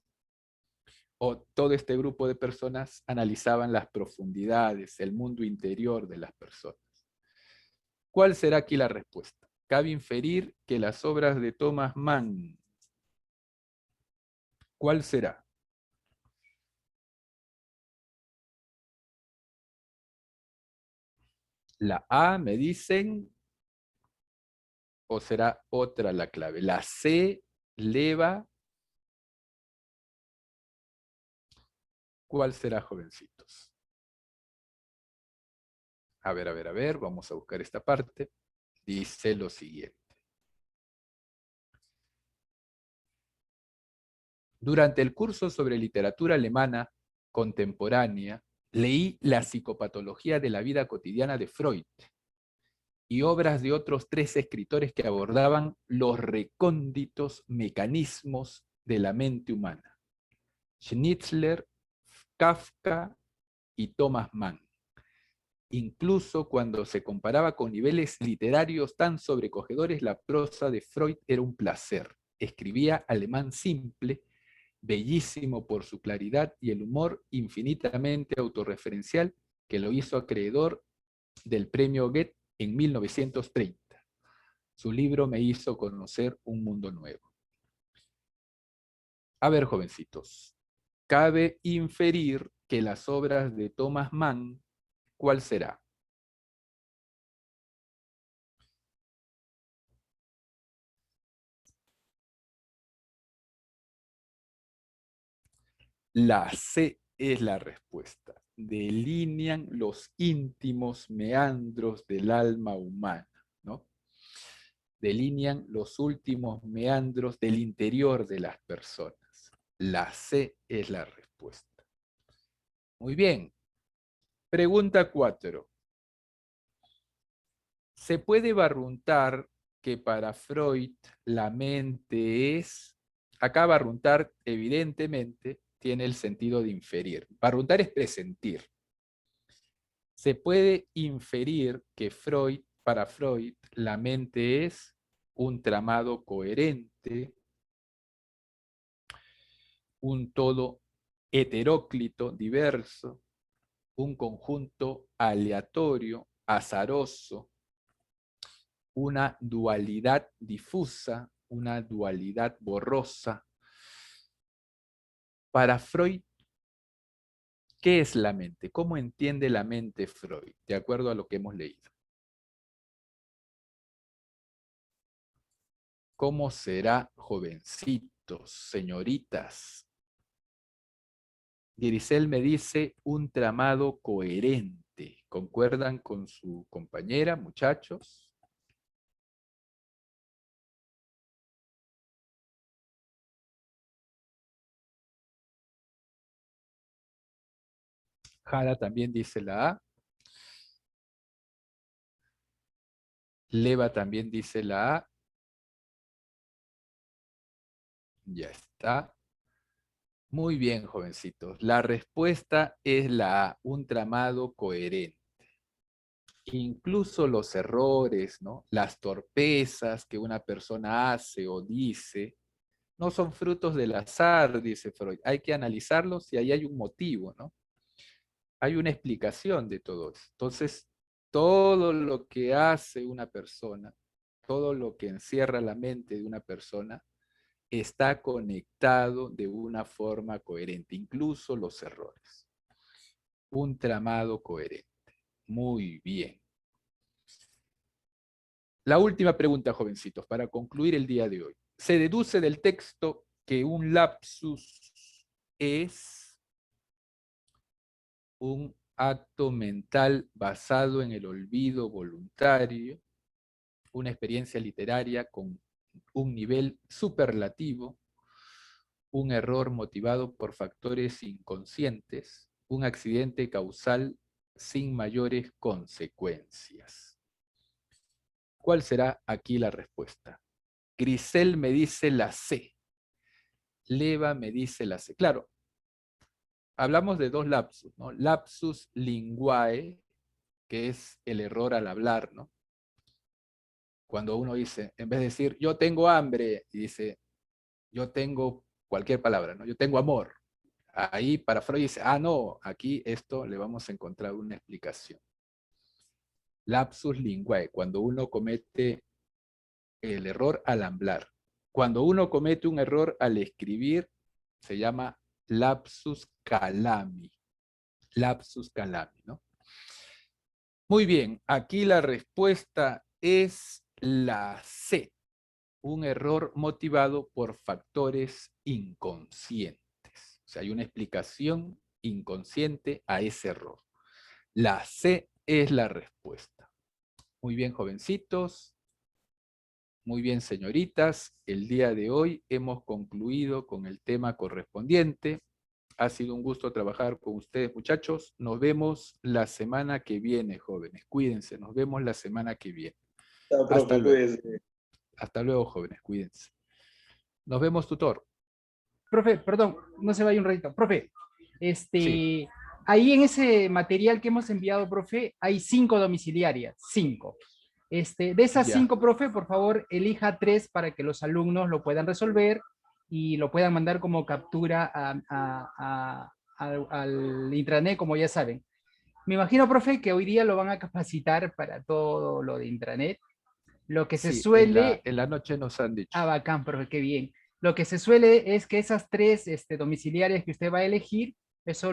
O todo este grupo de personas analizaban las profundidades, el mundo interior de las personas. ¿Cuál será aquí la respuesta? Cabe inferir que las obras de Thomas Mann. ¿Cuál será? La A, me dicen, o será otra la clave. La C, leva. ¿Cuál será, jovencitos? A ver, vamos a buscar esta parte. Dice lo siguiente. Durante el curso sobre literatura alemana contemporánea, leí La psicopatología de la vida cotidiana de Freud y obras de otros 3 escritores que abordaban los recónditos mecanismos de la mente humana: Schnitzler, Kafka y Thomas Mann. Incluso cuando se comparaba con niveles literarios tan sobrecogedores, la prosa de Freud era un placer. Escribía alemán simple, bellísimo por su claridad y el humor infinitamente autorreferencial que lo hizo acreedor del premio Goethe en 1930. Su libro me hizo conocer un mundo nuevo. A ver, jovencitos, cabe inferir que las obras de Thomas Mann, ¿cuál será? La C es la respuesta. Delinean los íntimos meandros del alma humana, ¿no? Delinean los últimos meandros del interior de las personas. La C es la respuesta. Muy bien. Pregunta 4. ¿Se puede barruntar que para Freud la mente es... Acá barruntar, evidentemente, tiene el sentido de inferir. Barruntar es presentir. Se puede inferir que para Freud, la mente es un tramado coherente, un todo heteróclito, diverso, un conjunto aleatorio, azaroso, una dualidad difusa, una dualidad borrosa. Para Freud, ¿qué es la mente? ¿Cómo entiende la mente Freud? De acuerdo a lo que hemos leído. ¿Cómo será, jovencitos, señoritas? Grisel me dice un tramado coherente. ¿Concuerdan con su compañera, muchachos? Jara también dice la A. Leva también dice la A. Ya está. Muy bien, jovencitos. La respuesta es la A, un tramado coherente. Incluso los errores, ¿no? Las torpezas que una persona hace o dice, no son frutos del azar, dice Freud. Hay que analizarlos y ahí hay un motivo, ¿no? Hay una explicación de todo eso. Entonces, todo lo que hace una persona, todo lo que encierra la mente de una persona, está conectado de una forma coherente, incluso los errores. Un tramado coherente. Muy bien. La última pregunta, jovencitos, para concluir el día de hoy. Se deduce del texto que un lapsus es un acto mental basado en el olvido voluntario, una experiencia literaria con un nivel superlativo, un error motivado por factores inconscientes, un accidente causal sin mayores consecuencias. ¿Cuál será aquí la respuesta? Grisel me dice la C. Leva me dice la C. Claro, hablamos de dos lapsus, ¿no? Lapsus linguae, que es el error al hablar, ¿no? Cuando uno dice, en vez de decir yo tengo hambre, y dice yo tengo cualquier palabra, ¿no? Yo tengo amor. Ahí para Freud dice, ah, no, aquí esto le vamos a encontrar una explicación. Lapsus linguae, cuando uno comete el error al hablar. Cuando uno comete un error al escribir, se llama lapsus calami. Lapsus calami, ¿no? Muy bien, aquí la respuesta es la C. Un error motivado por factores inconscientes. O sea, hay una explicación inconsciente a ese error. La C es la respuesta. Muy bien, jovencitos. Muy bien, señoritas. El día de hoy hemos concluido con el tema correspondiente. Ha sido un gusto trabajar con ustedes, muchachos. Nos vemos la semana que viene, jóvenes. Cuídense. Nos vemos la semana que viene.
Chao, profe,
Hasta luego.
cuídese.
Hasta luego, jóvenes. Cuídense. Nos vemos, tutor.
Profe, perdón, no se vaya un ratito. Profe,
Sí.
ahí en ese material que hemos enviado, profe, hay 5 domiciliarias, 5. De esas
Ya.
5, profe, por favor, elija 3 para que los alumnos lo puedan resolver y lo puedan mandar como captura al intranet, como ya saben. Me imagino, profe, que hoy día lo van a capacitar para todo lo de intranet. Lo que se
Sí,
suele...
en la noche nos han dicho.
Ah, bacán, profe, qué bien. Lo que se suele es que esas 3 domiciliarias que usted va a elegir, eso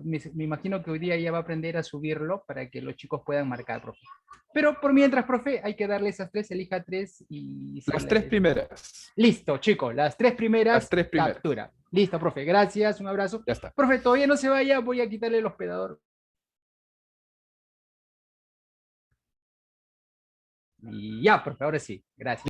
me imagino que hoy día ya va a aprender a subirlo para que los chicos puedan marcar, profe. Pero por mientras, profe, hay que darle esas 3, elija 3 y...
Las 3 primeras.
Listo, chicos, las 3 primeras,
Las 3 primeras.
captura. Listo, profe, gracias, un abrazo.
Ya está.
Profe, todavía no se vaya, voy a quitarle el hospedador. Y ya, profe, ahora sí, gracias.